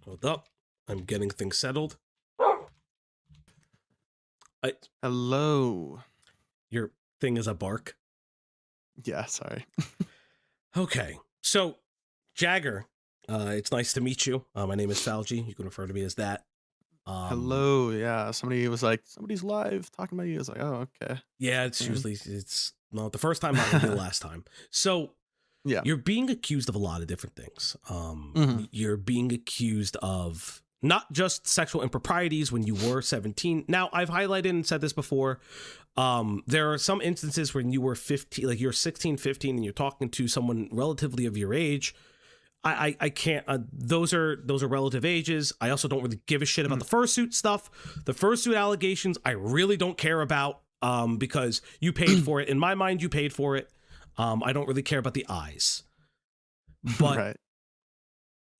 Hold up. I'm getting things settled. I, Hello. your thing is a bark. Yeah, sorry. Okay. So, Jagger, it's nice to meet you. My name is Falgi. You can refer to me as that. Um, Hello. Yeah, somebody was like, somebody's live talking about you. I was like, oh, okay. yeah, it's And usually it's well, the first time not gonna be the last time. So yeah. you're being accused of a lot of different things. hmm You're being accused of not just sexual improprieties when you were 17. Now, I've highlighted and said this before. There are some instances when you were 15, like you're 16, 15, and you're talking to someone relatively of your age. I can't. Those are relative ages. I also don't really give a shit about the fursuit stuff. The fursuit allegations, I really don't care about. Because you paid for it. In my mind, you paid for it. I don't really care about the eyes. But right.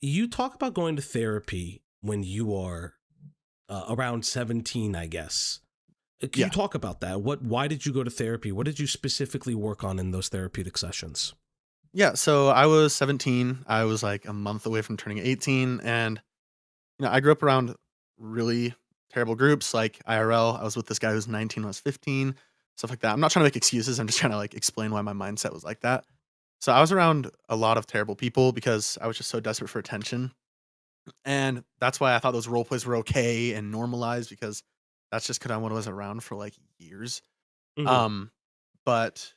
you talk about going to therapy when you are around 17, I guess. Can you Yeah. talk about that? Why did you go to therapy? What did you specifically work on in those therapeutic sessions? Yeah. So I was 17. I was like a month away from turning 18. And, I grew up around really terrible groups like IRL. I was with this guy who was 19 when I was 15, stuff like that. I'm not trying to make excuses. I'm just trying to like explain why my mindset was like that. So I was around a lot of terrible people because I was just so desperate for attention. And that's why I thought those role plays were okay and normalized because that's just 'cause I was around for, like, years. Mm-hmm. Um, but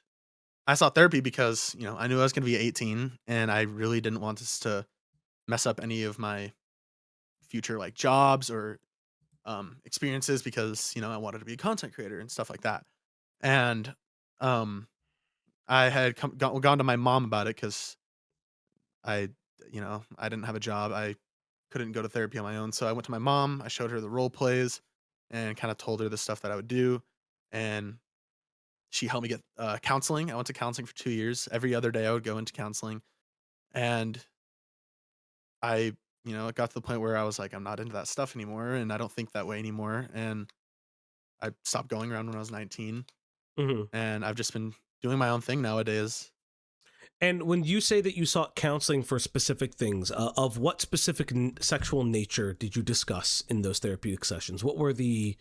I sought therapy because, I knew I was gonna be 18, and I really didn't want this to mess up any of my future, like, jobs or, experiences because, I wanted to be a content creator and stuff like that. And, um, I had gone to my mom about it because I I didn't have a job. I couldn't go to therapy on my own. So I went to my mom, I showed her the role plays and kind of told her the stuff that I would do. And she helped me get counseling. I went to counseling for 2 years. Every other day I would go into counseling. And I, it got to the point where I was like, I'm not into that stuff anymore. And I don't think that way anymore. And I stopped going around when I was 19. Mm-hmm. And I've just been doing my own thing nowadays. And when you say that you sought counseling for specific things, of what specific sexual nature did you discuss in those therapeutic sessions? What were the,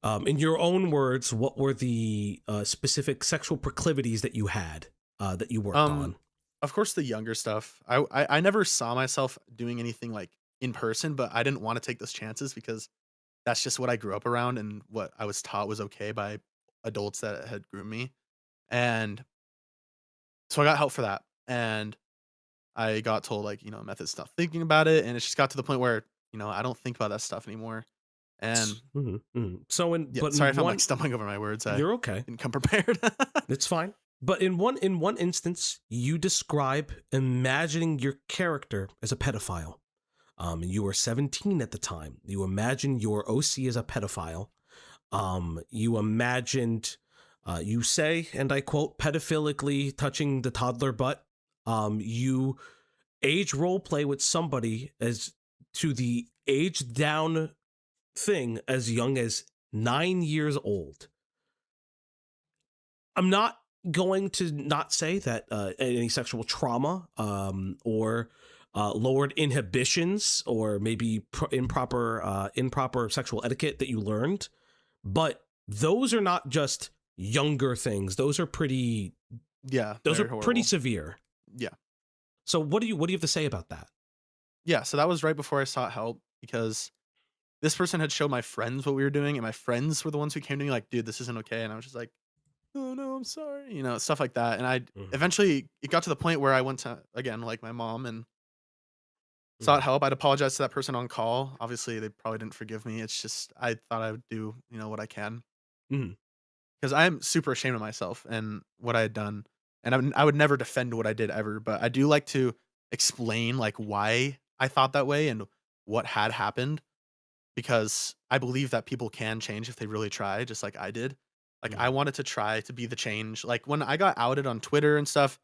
in your own words, what were the specific sexual proclivities that you had that you worked Um, on? of course, the younger stuff. I never saw myself doing anything like in person, but I didn't want to take those chances because that's just what I grew up around and what I was taught was okay by adults that had groomed me. And so I got help for that. And I got told like, method stop thinking about it. And it just got to the point where, I don't think about that stuff anymore. And Mm-hmm. Mm-hmm. So, yeah, but sorry in if I'm like one, stumbling over my words. I you're okay. didn't come prepared. It's fine. But in one instance, you describe imagining your character as a pedophile. You were 17 at the time. You imagine your OC as a pedophile. You imagined, you say, and I quote, pedophilically touching the toddler butt. You age role play with somebody as to the age down thing as young as 9 years old. I'm not going to not say that any sexual trauma or lowered inhibitions or maybe improper sexual etiquette that you learned, but those are not just younger things. Yeah, Those are very pretty horrible. severe. Yeah. So what do you have to say about that? Yeah. So that was right before I sought help because this person had showed my friends what we were doing, and my friends were the ones who came to me like, "Dude, this isn't okay." And I was just like, "Oh no, I'm sorry," stuff like that. And I Mhm, eventually it got to the point where I went to again like my mom and sought mhm, help. I'd apologize to that person on call. Obviously, they probably didn't forgive me. It's just I thought I would do what I can mhm, because I am super ashamed of myself and what I had done, and I would never defend what I did ever. But I do like to explain like why I thought that way and what had happened because I believe that people can change if they really try, just like I did. Like I mhm, wanted to try to be the change. Like when I got outed on Twitter and stuff,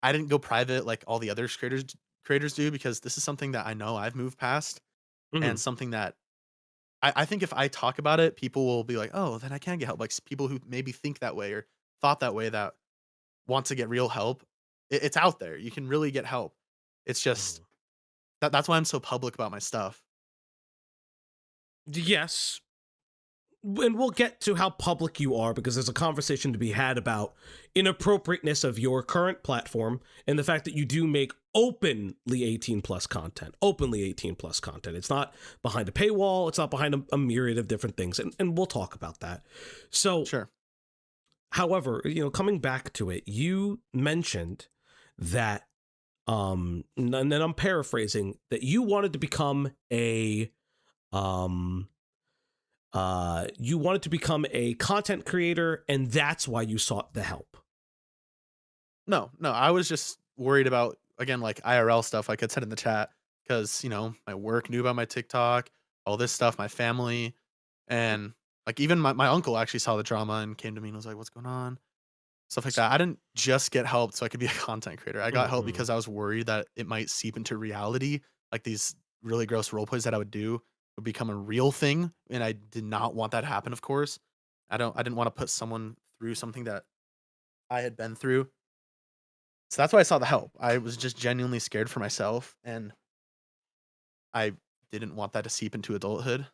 I didn't go private like all the other creators do because this is something that I know I've moved past and mhm, something that I think if I talk about it, people will be like, oh, then I can get help. Like people who maybe think that way or thought that way that want to get real help. It's out there. You can really get help. It's just mhm. That's why I'm so public about my stuff. Yes, and we'll get to how public you are because there's a conversation to be had about inappropriateness of your current platform and the fact that you do make openly 18 plus content. Openly 18 plus content. It's not behind a paywall. It's not behind a myriad of different things, and we'll talk about that. So, Sure. however, coming back to it, you mentioned that, and then I'm paraphrasing, that you wanted to become um you wanted to become a content creator, and that's why you sought the help. No, no, I was just worried about, again, like IRL stuff, like I said in the chat, because my work knew about my TikTok, all this stuff, my family, and like even my uncle actually saw the drama and came to me and was like, "What's going on?" Stuff like that. I didn't just get help so I could be a content creator. I got help Mhm. because I was worried that it might seep into reality, like these really gross role plays that I would do would become a real thing, and I did not want that to happen. Of course, I didn't want to put someone through something that I had been through. So that's why I saw the help. I was just genuinely scared for myself, and I didn't want that to seep into adulthood.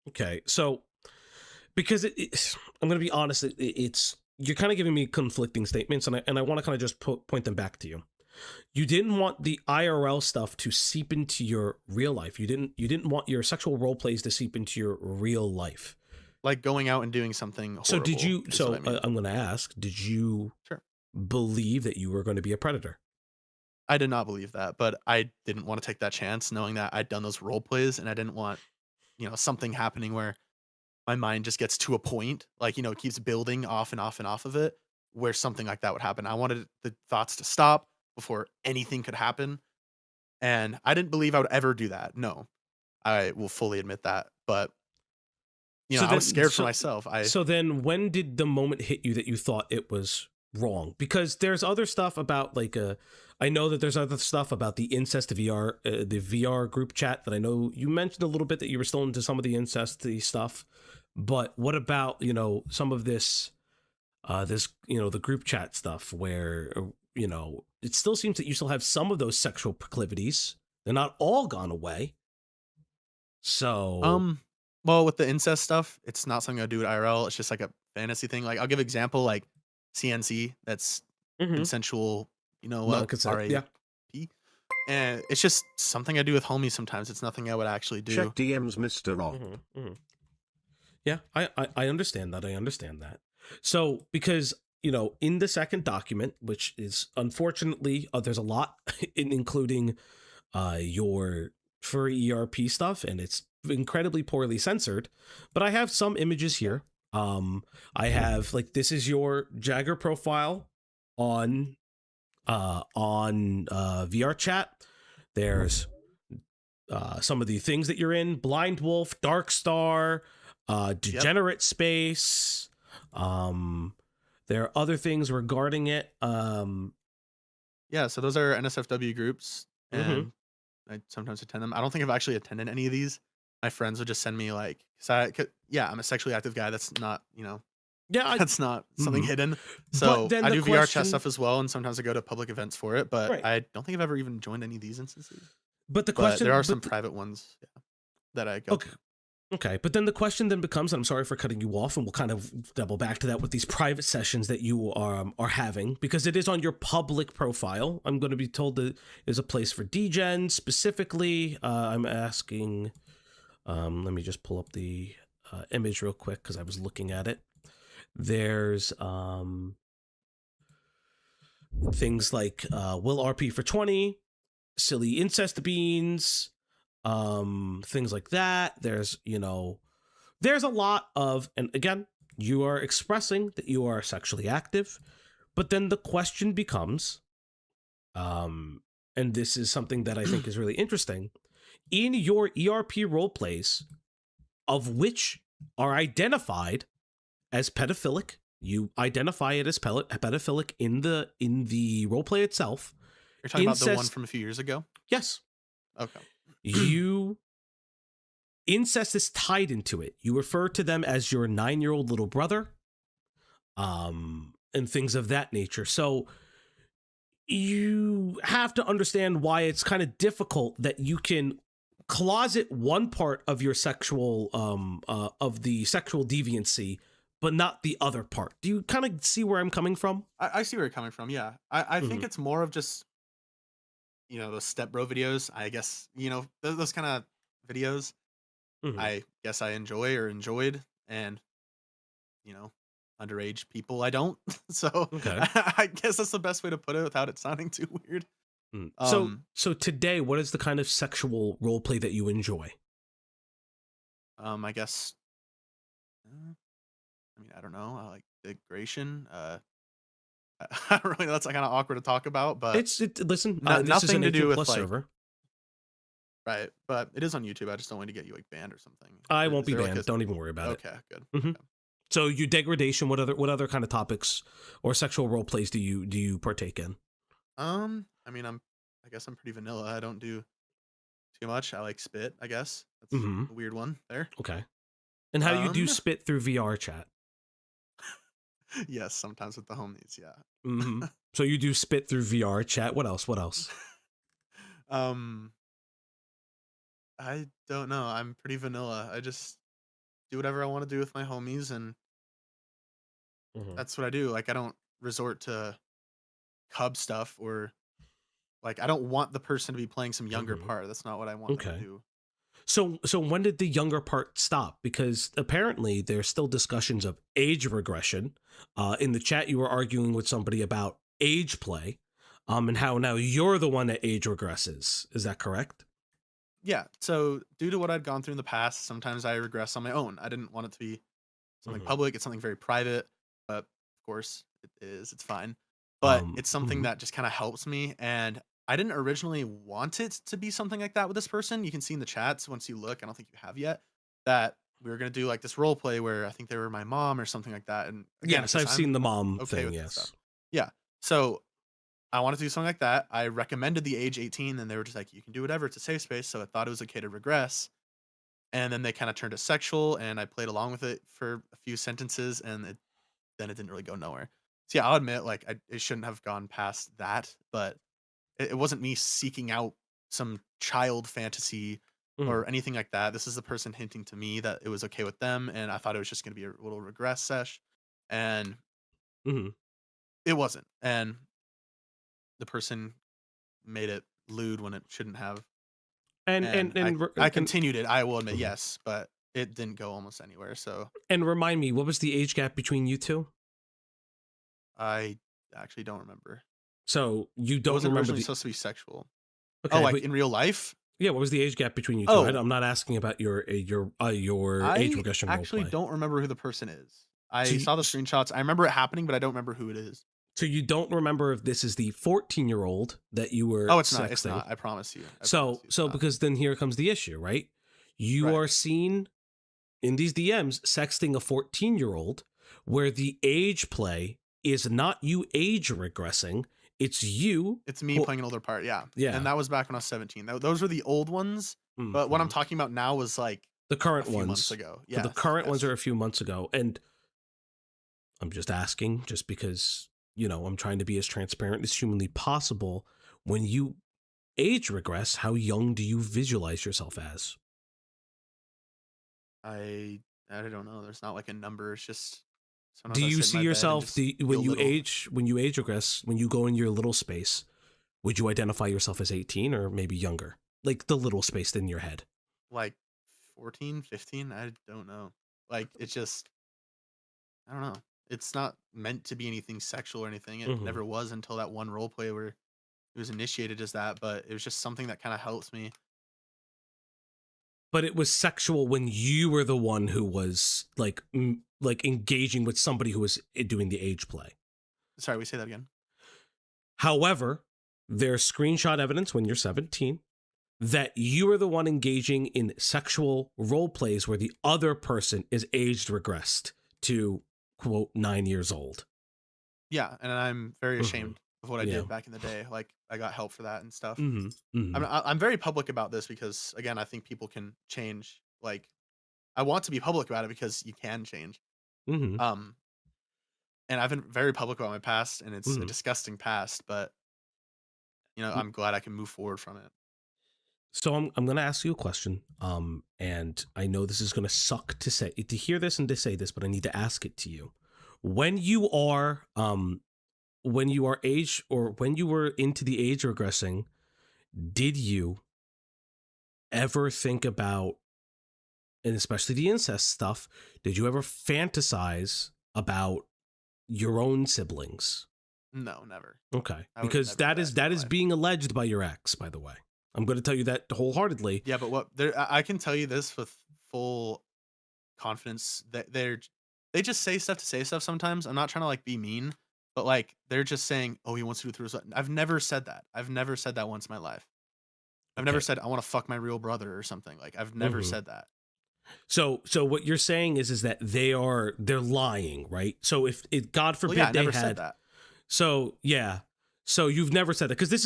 Okay, so because I'm going to be honest, it's you're kind of giving me conflicting statements, and I want to kind of just point them back to you. You didn't want the IRL stuff to seep into your real life. You didn't want your sexual role plays to seep into your real life. Like going out and doing something So did horrible you? is what So I mean. I'm going to ask: did you Sure. believe that you were going to be a predator? I did not believe that, but I didn't want to take that chance knowing that I'd done those role plays and I didn't want, something happening where my mind just gets to a point, like, it keeps building off and off and off of it, where something like that would happen. I wanted the thoughts to stop before anything could happen. And I didn't believe I would ever do that. No, I will fully admit that. But, So I was then, scared for so myself. so then, when did the moment hit you that you thought it was wrong? Because there's other stuff about I know that there's other stuff about the incest VR, the VR group chat that I know you mentioned a little bit that you were still into some of the incesty stuff. But what about some of the group chat stuff where it still seems that you still have some of those sexual proclivities. They're not all gone away. So. Um, well, with the incest stuff, it's not something I do at IRL. It's just like a fantasy thing. Like I'll give example like CNC, that's Mhm. consensual, Non-consent, yeah. RAP. And it's just something I do with homies sometimes. It's nothing I would actually do. Check DMs, Mr. Rock. Yeah, I understand that. I understand that. So, because, in the second document, which is unfortunately, there's a lot, including your furry ERP stuff, and it's incredibly poorly censored. But I have some images here. I have this is your Jagger profile on VR chat. There's some of the things that you're in: Blind Wolf, Dark Star, Yep. Degenerate Space. There are other things regarding it. Yeah, so those are NSFW groups, Mhm. and I sometimes attend them. I don't think I've actually attended any of these. My friends would just send me like, yeah, I'm a sexually active guy. That's not, Yeah, that's not something mhm. hidden. But So then I the do VR chat question, stuff as well, and sometimes I go to public events for it. But right? I don't think I've ever even joined any of these instances. But the But there question, are some private ones, yeah, that I go okay, to. okay. But then the question then becomes, and I'm sorry for cutting you off, and we'll kind of double back to that with these private sessions that you are having, because it is on your public profile. I'm going to be told that there's a place for DGen specifically. I'm asking. Let me just pull up the image real quick because I was looking at it. There's things like Will RP for 20, Silly Incest Beans, things like that. There's a lot of, and again, you are expressing that you are sexually active, but then the question becomes, and this is something that I think is really interesting, in your ERP role plays, of which are identified as pedophilic. You identify it as pedophilic in the roleplay itself. You're talking about the one Incest, from a few years ago? yes. Okay. You incest is tied into it. You refer to them as your 9-year-old little brother, and things of that nature. So you have to understand why it's kind of difficult that you can closet one part of your sexual of the sexual deviancy but not the other part. Do you kind of see where I'm coming from? I see where you're coming from. Yeah, I think Hmm. it's more of just those step bro videos. I guess those kind of videos. Hmm. I guess I enjoy or enjoyed, and you know, underage people I don't. So Okay. I guess that's the best way to put it without it sounding too weird. Mm. So Um, so today, what is the kind of sexual role play that you enjoy? I guess. I mean, I don't know. I like degradation. I don't really know. That's kind of awkward to talk about, but Listen. This is nothing an to do 18 with plus like server. right. But it is on YouTube. I just don't want to get you like banned or something. I won't Is be there like banned. a Don't even worry about it. okay, good. Hmm. Okay. So you degradation. What other kind of topics or sexual role plays do you partake in? I mean, I guess I'm pretty vanilla. I don't do too much. I like spit. I guess that's Hmm. a weird one there. Okay. And how do you do Um, spit through VR chat? yes, sometimes with the homies. Yeah. Hmm. So you do spit through VR chat. What else? What else? um, I don't know. I'm pretty vanilla. I just do whatever I want to do with my homies, and Hmm. that's what I do. Like, I don't resort to cub stuff or like I don't want the person to be playing some younger Hmm. part. That's not what I want them to Okay. do. So when did the younger part stop? Because apparently there's still discussions of age regression. In the chat, you were arguing with somebody about age play, and how now you're the one that age regresses. Is that correct? Yeah. So due to what I'd gone through in the past, sometimes I regress on my own. I didn't want it to be something Hmm. public. It's something very private, but of course it is. It's fine. But it's something Mhm. that just kind of helps me. And I didn't originally want it to be something like that with this person. You can see in the chats once you look, I don't think you have yet, that we were gonna do like this role play where I think they were my mom or something like that. And again, Yes, because I've seen I'm the mom okay thing. with that stuff. Yes. Yeah. So I wanted to do something like that. I recommended the age 18, and they were just like, you can do whatever. It's a safe space. So I thought it was okay to regress. And then they kind of turned it sexual, and I played along with it for a few sentences, and then it didn't really go nowhere. So yeah, I'll admit, like, it shouldn't have gone past that, but it wasn't me seeking out some child fantasy Mhm. or anything like that. This is the person hinting to me that it was okay with them, and I thought it was just going to be a little regress sesh, and Mhm. it wasn't. And the person made it lewd when it shouldn't have. And And and and re- I and, continued it, I will admit, mhm. yes, but it didn't go almost anywhere, so And remind me, what was the age gap between you two? I actually don't remember. So you It don't wasn't remember originally the supposed to be sexual. Oh, okay, like, but in real life? yeah, what was the age gap between you two? Oh, I'm not asking about your age I regression role actually play. don't remember who the person is. So I you, saw the screenshots, I remember it happening, but I don't remember who it is. so you don't remember if this is the 14-year-old that you were Oh, it's sexting. not, I promise you. I promise So you it's so not. because then here comes the issue, right? You Right. are seen in these DMs sexting a 14-year-old where the age play is not you age regressing, it's you. It's me playing an older part, yeah, and Yeah. that was back when I was 17. Those were the old ones, but what I'm Mhm. talking about now was, like, The a current few months ones. ago. So the Yes, current ones are yes. a few months ago. And I'm just asking, just because, I'm trying to be as transparent as humanly possible. When you age regress, how young do you visualize yourself as? I don't know, there's not, like, a number, it's just Do sometimes I you sit in see my bed and yourself just feel little. when you age regress, when you go in your little space, would you identify yourself as 18 or maybe younger? Like the little space in your head. Like 14, 15. I don't know. Like, it's just I don't know. It's not meant to be anything sexual or anything. It Hmm. never was until that one role play where it was initiated as that, but it was just something that kinda helps me. But it was sexual when you were the one who was like engaging with somebody who was doing the age play. Sorry, we say that again? However, there's screenshot evidence when you're 17 that you are the one engaging in sexual role plays where the other person is aged regressed to quote 9 years old. Yeah, and I'm very Hmm. ashamed of what I Yeah. did back in the day. Like, I got help for that and stuff. Hmm. Hmm. I'm very public about this because, again, I think people can change. Like, I want to be public about it because you can change. Hmm. Um, and I've been very public about my past, and it's a Hmm. disgusting past, but I'm glad I can move forward from it. So I'm going to ask you a question. And I know this is going to suck to hear this and to say this, but I need to ask it to you. When you are age, or when you were into the age regressing, did you ever think about, and especially the incest stuff, did you ever fantasize about your own siblings? No, never. Okay. I would Because never do that in is my life. being alleged by your ex, by the way. I'm going to tell you that wholeheartedly. Yeah, but I can tell you this with full confidence that they just say stuff to say stuff sometimes. I'm not trying to like be mean, but like they're just saying, "Oh, he wants to do it through his." I've never said that. I've never said that once in my life. I've never Okay. said I want to fuck my real brother or something. Like I've never Mhm. said that. So what you're saying is that they're lying, right? So if it, God Well, forbid, yeah, I they never had, said that. so yeah, so you've never said that, because this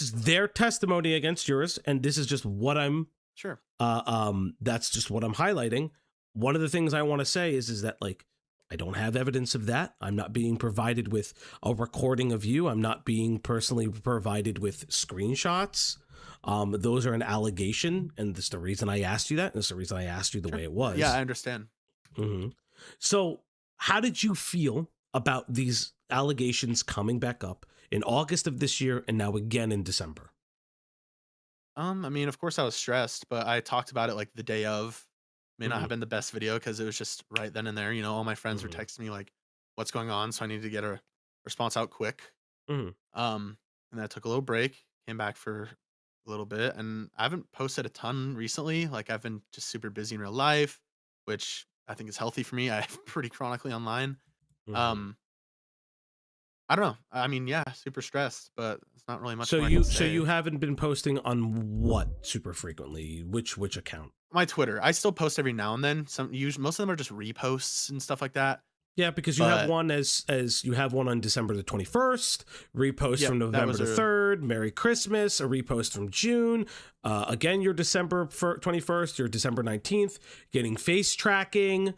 is their testimony against yours, and this is just what I'm Sure. that's just what I'm highlighting. One of the things I want to say is that, like, I don't have evidence of that. I'm not being provided with a recording of you. I'm not being personally provided with screenshots. Those are an allegation, and that's the reason I asked you that. And that's the reason I asked you the Sure. way it was. Yeah, I understand. Mm-hmm. So, how did you feel about these allegations coming back up in August of this year and now again in December? I mean, of course I was stressed, but I talked about it like the day of. May not Mm-hmm. have been the best video because it was just right then and there. All my friends were Mm-hmm. texting me like, "What's going on?" So I needed to get a response out quick. Mm-hmm. And then I took a little break, came back for a little bit, and I haven't posted a ton recently. Like I've been just super busy in real life, which I think is healthy for me. I'm pretty chronically online. Mm-hmm. Um, I don't know. I mean, yeah, super stressed, but it's not really much So more I can you say. haven't been posting on what super frequently? Which account? My Twitter, I still post every now and then. Most of them are just reposts and stuff like that. Yeah, because you have But one as you have one on December the 21st, repost yep, from that November was the a 3rd, Merry Christmas, a repost from June, again your December 21st, your December 19th, getting face tracking,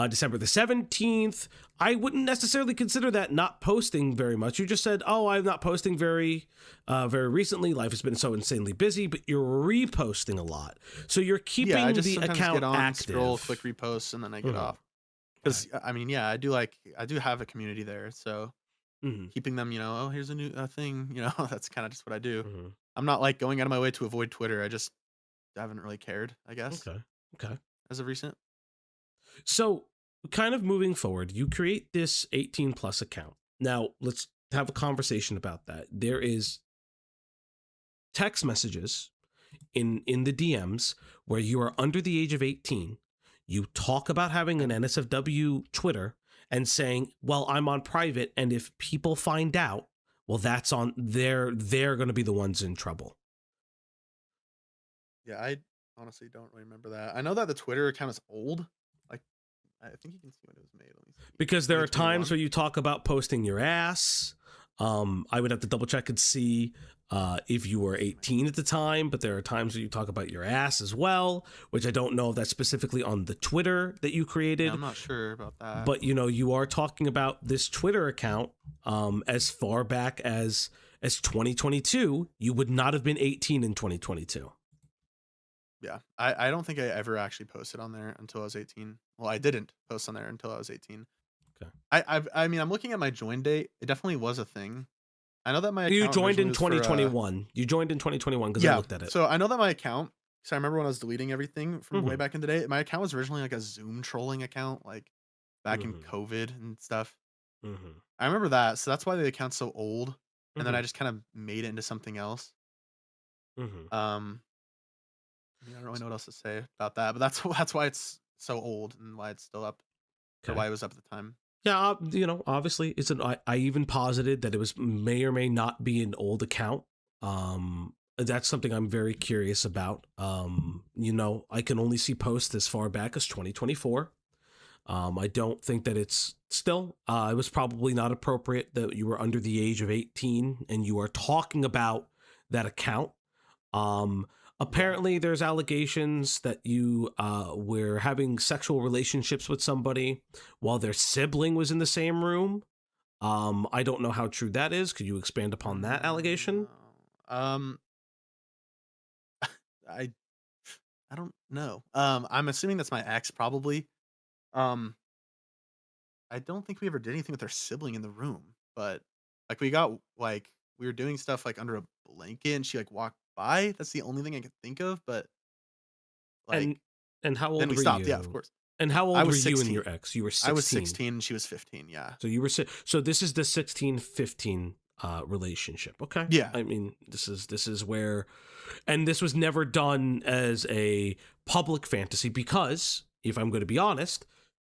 December the 17th. I wouldn't necessarily consider that not posting very much. You just said, "Oh, I'm not posting very recently. Life has been so insanely busy," but you're reposting a lot. So you're yeah. I keeping just the sometimes account get on, active. scroll, click reposts, and then I get Mhm. off. Okay. Because I mean, yeah, I do have a community there, so Hmm. keeping them, oh, here's a new thing, that's kind of just what I do. Hmm. I'm not like going out of my way to avoid Twitter. I just haven't really cared, I guess, Okay. Okay. as of recent. So, kind of moving forward, you create this 18 plus account. Now, let's have a conversation about that. There is text messages in the DMs where you are under the age of 18. You talk about having an NSFW Twitter and saying, "Well, I'm on private, and if people find out, well, that's on they're going to be the ones in trouble." Yeah, I honestly don't really remember that. I know that the Twitter account is old. Like, I think you can see when it was made. Let me see. Because there are times 2021. where you talk about posting your ass. I would have to double check and see if you were 18 at the time, but there are times where you talk about your ass as well, which I don't know if that's specifically on the Twitter that you created. Yeah, I'm not sure about that. But you are talking about this Twitter account as far back as 2022. You would not have been 18 in 2022. Yeah, I don't think I ever actually posted on there until I was 18. Well, I didn't post on there until I was 18. Okay. I mean, I'm looking at my join date. It definitely was a thing. I know that my You account joined in originally was for 2021. You joined in 2021 because I yeah. looked at it. So I know that my account. So I remember when I was deleting everything from way Mhm. back in the day. My account was originally like a Zoom trolling account, like back in Mhm. COVID and stuff. Mhm. I remember that. So that's why the account's so old. And then I Mhm. just kind of made it into something else. Mhm. Um, I mean, I don't really know what else to say about that, but that's why it's so old and why it's still up, or Okay. why it was up at the time. Yeah, obviously, I even posited that it was may or may not be an old account. That's something I'm very curious about. I can only see posts as far back as 2024. I don't think that it's still. It was probably not appropriate that you were under the age of 18 and you are talking about that account. Apparently, there's allegations that you were having sexual relationships with somebody while their sibling was in the same room. I don't know how true that is. Could you expand upon that allegation? Um, I I don't know. I'm assuming that's my ex probably. Um, I don't think we ever did anything with our sibling in the room, but like we were doing stuff like under a blanket and she like walked by. That's the only thing I could think of, but And like and how then old we were stopped. Yeah, of you? course. And how I old were was you and your 16. ex? You were I was 16. 16 and she was 15. Yeah. So you were so this is the 16-15 relationship. Okay. Yeah. I mean, this is where, and this was never done as a public fantasy because if I'm going to be honest,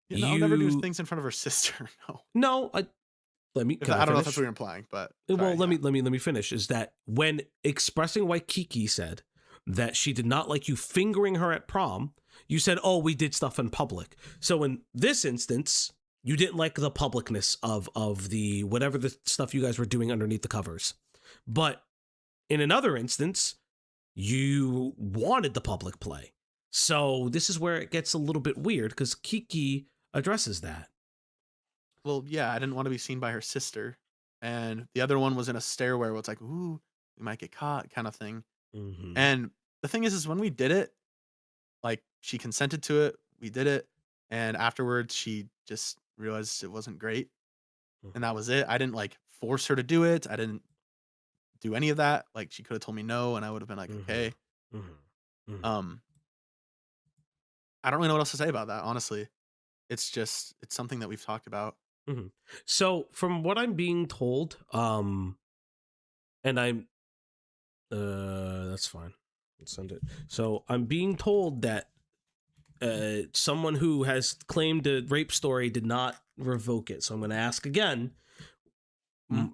Yeah, no, I'll never do you things in front of her sister. No. no, can I I don't know if that's finish? what you're implying, but Well, sorry, yeah. let me finish. Is that when expressing why Kiki said that she did not like you fingering her at prom, you said, "Oh, we did stuff in public." So in this instance, you didn't like the publicness of the whatever the stuff you guys were doing underneath the covers. But in another instance, you wanted the public play. So this is where it gets a little bit weird because Kiki addresses that. Well, yeah, I didn't want to be seen by her sister. And the other one was in a stairway where it's like, ooh, we might get caught kind of thing. Mm-hmm. And the thing is when we did it, like she consented to it, we did it, and afterwards she just realized it wasn't great. And that was it. I didn't like force her to do it. I didn't do any of that. Like she could have told me no and I would have been like, Mm-hmm. okay. Mm-hmm. Um, I don't really know what else to say about that, honestly. It's something that we've talked about. Mm-hmm. So from what I'm being told, and I'm that's fine. Let's send it. So I'm being told that someone who has claimed a rape story did not revoke it. So I'm going to ask again: Hmm?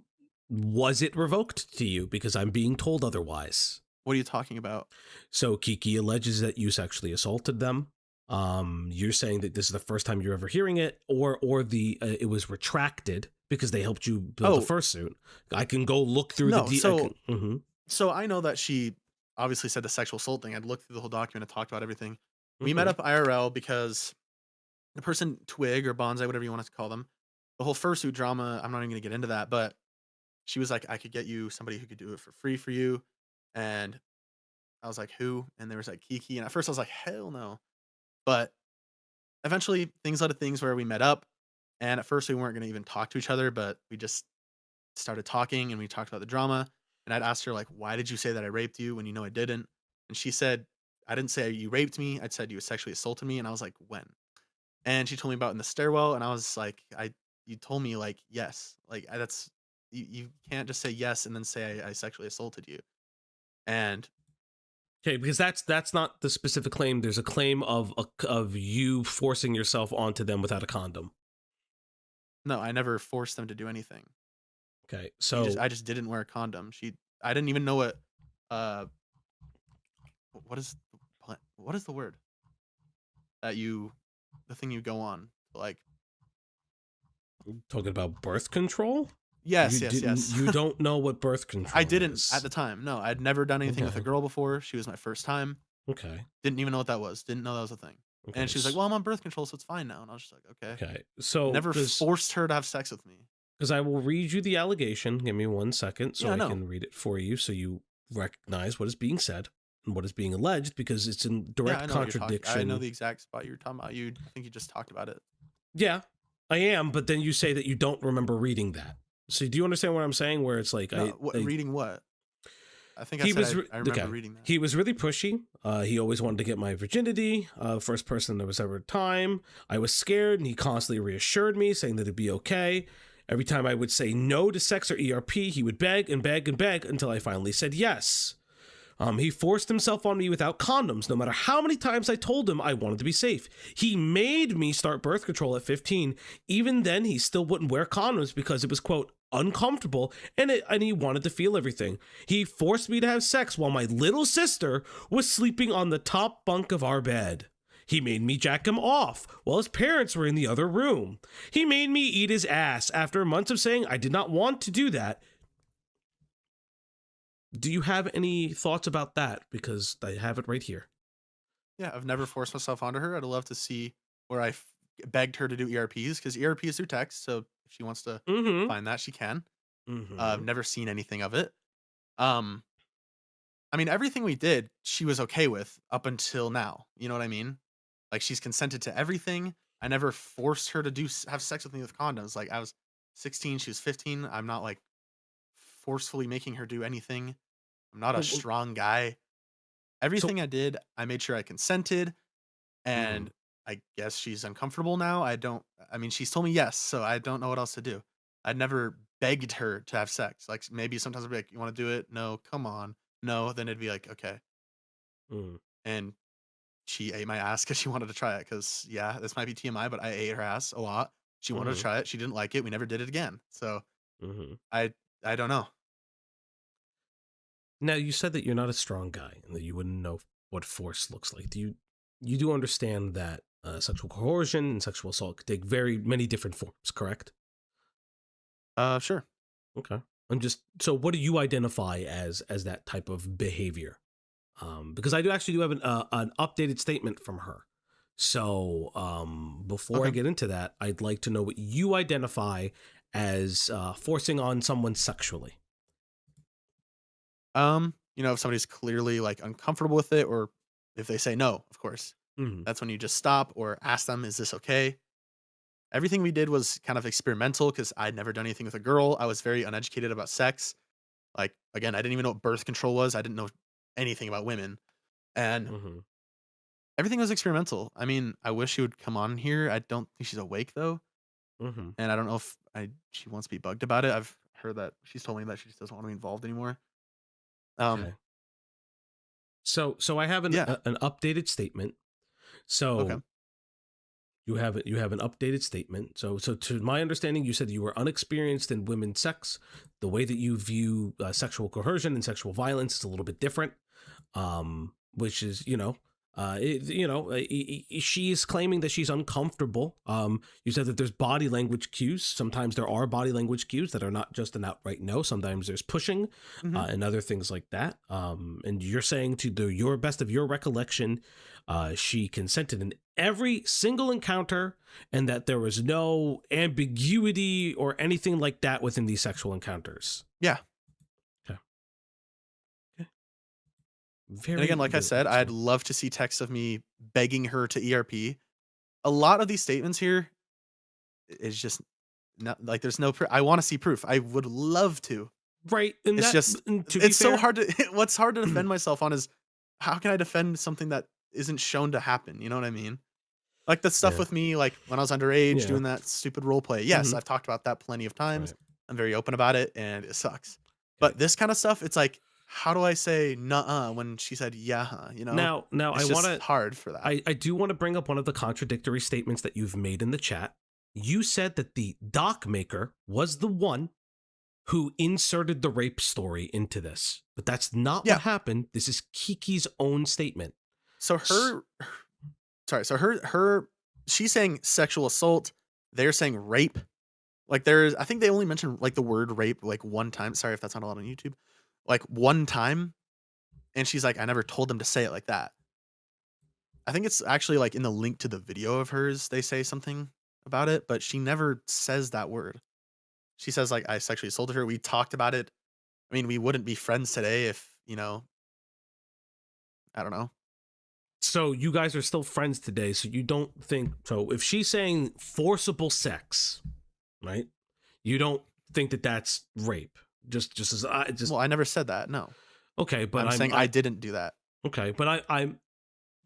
Was it revoked to you? Because I'm being told otherwise. What are you talking about? So Kiki alleges that you sexually assaulted them. You're saying that this is the first time you're ever hearing it, or the it was retracted because they helped you build the Oh, fursuit. I can go look through no. Mhm. So I know that she obviously said the sexual assault thing. I'd looked through the whole document and talked about everything. We met Mhm. up IRL because the person Twig or Bonsai, whatever you want to call them, the whole fursuit drama, I'm not even gonna get into that, but she was like, I could get you somebody who could do it for free for you. And I was like, who? And there was like Kiki. And at first I was like, hell no. But eventually things led to things where we met up. And at first we weren't gonna even talk to each other, but we just started talking and we talked about the drama. And I'd asked her, like, why did you say that I raped you when you know I didn't? And she said, I didn't say you raped me. I said you sexually assaulted me. And I was like, when? And she told me about in the stairwell. And I was like, you told me like, yes, like that's, you can't just say yes and then say I sexually assaulted you. And Okay, because that's not the specific claim. There's a claim of you forcing yourself onto them without a condom. no, I never forced them to do anything. Okay, so I just didn't wear a condom. I didn't even know uh, what is, what is the word that the thing you go on, like, talking about birth control. yes, yes, yes. You don't know what birth I control didn't at is. the time. No, I'd never done anything with a Okay. girl before. She was my first time. Okay. Didn't even know what that was. Didn't know that was a thing. Okay. And she was like, "Well, I'm on birth control, so it's fine now." And I was just like, "Okay." Okay. So Never forced her to have sex with me. because I will read you the allegation. Give me 1 second so Yeah, I no. can read it for you so you recognize what is being said and what is being alleged because it's in Yeah, direct I know what you're talking. contradiction. I know the exact spot you're talking about. I think you just talked about it. Yeah, I am, but then you say that you don't remember reading that. So do you understand what I'm saying? Where it's like No, reading what? I think I he said was I remember okay. reading that. He was really pushy. He always wanted to get my virginity. First person there was ever time. I was scared, and he constantly reassured me, saying that it'd be okay. Every time I would say no to sex or ERP, he would beg and beg and beg until I finally said yes. He forced himself on me without condoms, no matter how many times I told him I wanted to be safe. He made me start birth control at 15. Even then, he still wouldn't wear condoms because it was, quote, uncomfortable, and he wanted to feel everything. He forced me to have sex while my little sister was sleeping on the top bunk of our bed. He made me jack him off while his parents were in the other room. He made me eat his ass after months of saying I did not want to do that. Do you have any thoughts about that? Because I have it right here. Yeah, I've never forced myself onto her. I'd love to see where I begged her to do ERPs because ERP is through text. So if she wants to Mm-hmm. find that, she can. I've Mm-hmm. never seen anything of it. Um, I mean, everything we did, she was okay with up until now. You know what I mean? Like she's consented to everything. I never forced her to have sex with me with condoms. Like I was 16, she was 15. I'm not like forcefully making her do anything. I'm not a Well, strong guy. so Everything I did, I made sure I consented, mhm. and I guess she's uncomfortable now. I mean, she's told me yes, so I don't know what else to do. I'd never begged her to have sex. Like maybe sometimes I'd be like, "You want to do it? No, come on, no." Then it'd be like, "Okay," Mhm. and she ate my ass because she wanted to try it. Because yeah, this might be TMI, but I ate her ass a lot. She wanted to Mhm. try it. She didn't like it. We never did it again. So Mhm. I I don't know. Now you said that you're not a strong guy and that you wouldn't know what force looks like. You do understand that sexual coercion and sexual assault could take very many different forms, correct? Sure. Okay. I'm just so what do you identify as that type of behavior? Because I do actually do have an updated statement from her. So before I Okay. get into that, I'd like to know what you identify as forcing on someone sexually. If somebody's clearly like uncomfortable with it, or if they say no, of course, Mm-hmm. that's when you just stop or ask them, "Is this okay?" Everything we did was kind of experimental because I'd never done anything with a girl. I was very uneducated about sex. Like again, I didn't even know what birth control was. I didn't know anything about women, and Mm-hmm. everything was experimental. I mean, I wish she would come on here. I don't think she's awake though, Mm-hmm. and I don't know if I she wants to be bugged about it. I've heard that she's told me that she just doesn't want to be involved anymore. Um, Okay. So I have yeah. an updated statement. Okay. So you have an updated statement. So to my understanding, you said you were unexperienced in women's sex. The way that you view sexual coercion and sexual violence is a little bit different. Which is she's claiming that she's uncomfortable. You said that there's body language cues. Sometimes there are body language cues that are not just an outright no. Sometimes there's pushing Hmm. and other things like that. And you're saying to the your best of your recollection, she consented in every single encounter, and that there was no ambiguity or anything like that within these sexual encounters. Yeah. Okay. Okay. And again, Very, like I very said, I'd interesting. love to see texts of me begging her to ERP. A lot of these statements here is just not like there's no I want to see proof. I would love to. Right, and It's that just and to be it's so fair, hard to what's hard to defend myself on is how can I defend something that isn't shown to happen? You know what I mean? Like the stuff yeah, with me, like when I was underage yeah, doing that stupid role play. Yes, mhm, I've talked about that plenty of times. right, I'm very open about it and it sucks. okay. But this kind of stuff, it's like, how do I say nuh-uh when she said yeah, you know? Now I It's just wanna hard for that. I do wanna bring up one of the contradictory statements that you've made in the chat. You said that the doc maker was the one who inserted the rape story into this, but that's not what Yeah. happened. This is Kiki's own statement. So S sorry, so her she's saying sexual assault, they're saying rape. Like there's I think they only mentioned like the word rape like one time. Sorry if that's not a lot on YouTube. Like one time, and she's like, I never told them to say it like that. I think it's actually like in the link to the video of hers, they say something about it, but she never says that word. She says like I sexually assaulted her. We talked about it. I mean, we wouldn't be friends today if, I don't know. so you guys are still friends today, so you don't think so if she's saying forcible sex, right? You don't think that that's rape. Just as I just Well, I never said that. No. okay, but I'm saying I I didn't do that. okay, but I'm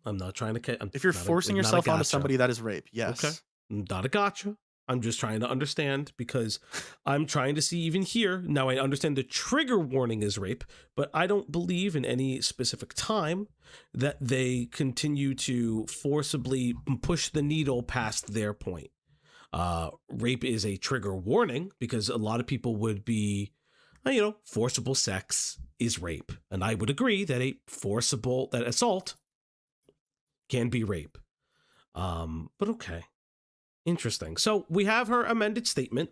not trying to. I'm If you're not forcing not a yourself onto gotcha. somebody, that is rape. Okay, Yes. not a gotcha. I'm just trying to understand because I'm trying to see even here. Now I understand the trigger warning is rape, but I don't believe in any specific time that they continue to forcibly push the needle past their point. Rape is a trigger warning because a lot of people would be, forcible sex is rape. And I would agree that that assault can be rape. But okay. Interesting. So we have her amended statement.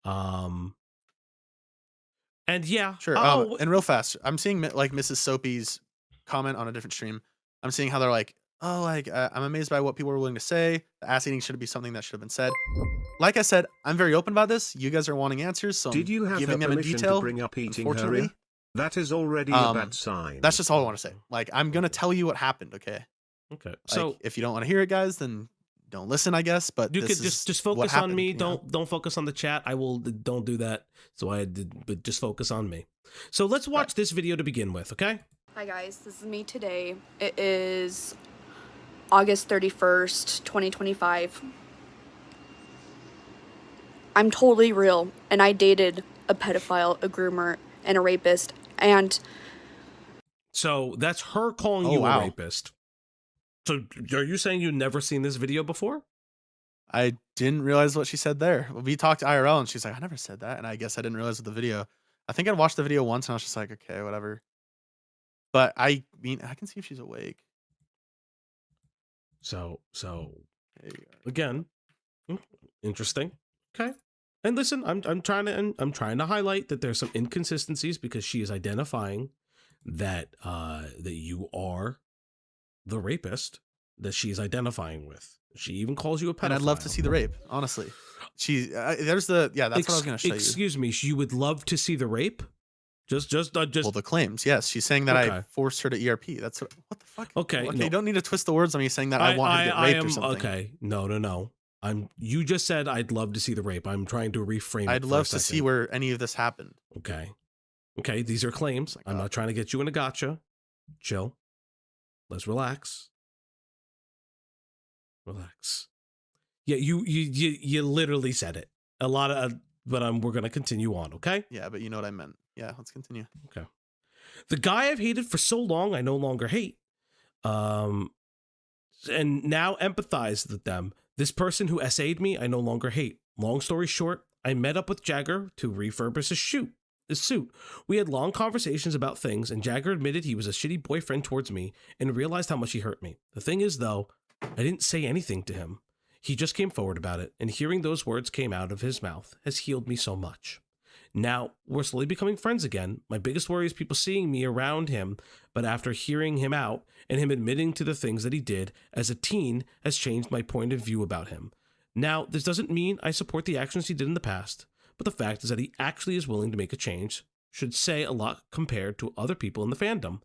Um, and yeah. Sure. Oh, And real fast, I'm seeing like Mrs. Soapy's comment on a different stream. I'm seeing how they're like, oh, like I'm amazed by what people are willing to say. The ass eating should be something that should have been said. Like I said, I'm very open about this. You guys are wanting answers, so Did I'm you have her giving them in permission to detail. bring up eating her Unfortunately, in? That is already a bad sign. That's just all I want to say. Like, I'm gonna tell you what happened, okay? Okay. Like, So if you don't want to hear it, guys, then don't listen, I guess. But you this could is just what focus on happened, me. you know? Don't focus on the chat. I will don't do that. So I did, but just focus on me. So let's watch this video to begin with, okay? Hi guys, this is me today. It is August 31st, 2025. I'm totally real, and I dated a pedophile, a groomer, and a rapist, and... So that's her calling you a rapist. So are you saying you never seen this video before? I didn't realize what she said there. We talked IRL, and she's like, I never said that. And I guess I didn't realize with the video. I think I watched the video once, and I was just like, okay, whatever. But I mean, I can see if she's awake. So again, interesting. Okay. And listen, I'm trying to highlight that there's some inconsistencies because she is identifying that that you are the rapist that she's identifying with. She even calls you a pedophile. And I'd love to see the rape, honestly. There's the, yeah, that's what I was going to show you. Excuse me, you would love to see the rape? Just well, the claims, yes. She's saying that I forced her to ERP. That's what the fuck? Okay. Okay, you don't need to twist the words on me saying that I want her to get raped or something. Okay, no. You just said I'd love to see the rape. I'm trying to reframe it. I'd love to see where any of this happened. Okay, these are claims. I'm not trying to get you in a gotcha. Chill. Let's relax. Yeah, you literally said it. A lot of, but we're gonna continue on, okay? Yeah, but you know what I meant. Yeah, let's continue. Okay. The guy I've hated for so long, I no longer hate. And now empathize with them. This person who essayed me, I no longer hate. Long story short, I met up with Jagger to refurbish his suit. We had long conversations about things, and Jagger admitted he was a shitty boyfriend towards me and realized how much he hurt me. The thing is, though, I didn't say anything to him. He just came forward about it, and hearing those words came out of his mouth has healed me so much. Now, we're slowly becoming friends again. My biggest worry is people seeing me around him, but after hearing him out and him admitting to the things that he did as a teen has changed my point of view about him. Now, this doesn't mean I support the actions he did in the past, but the fact is that he actually is willing to make a change should say a lot compared to other people in the fandom.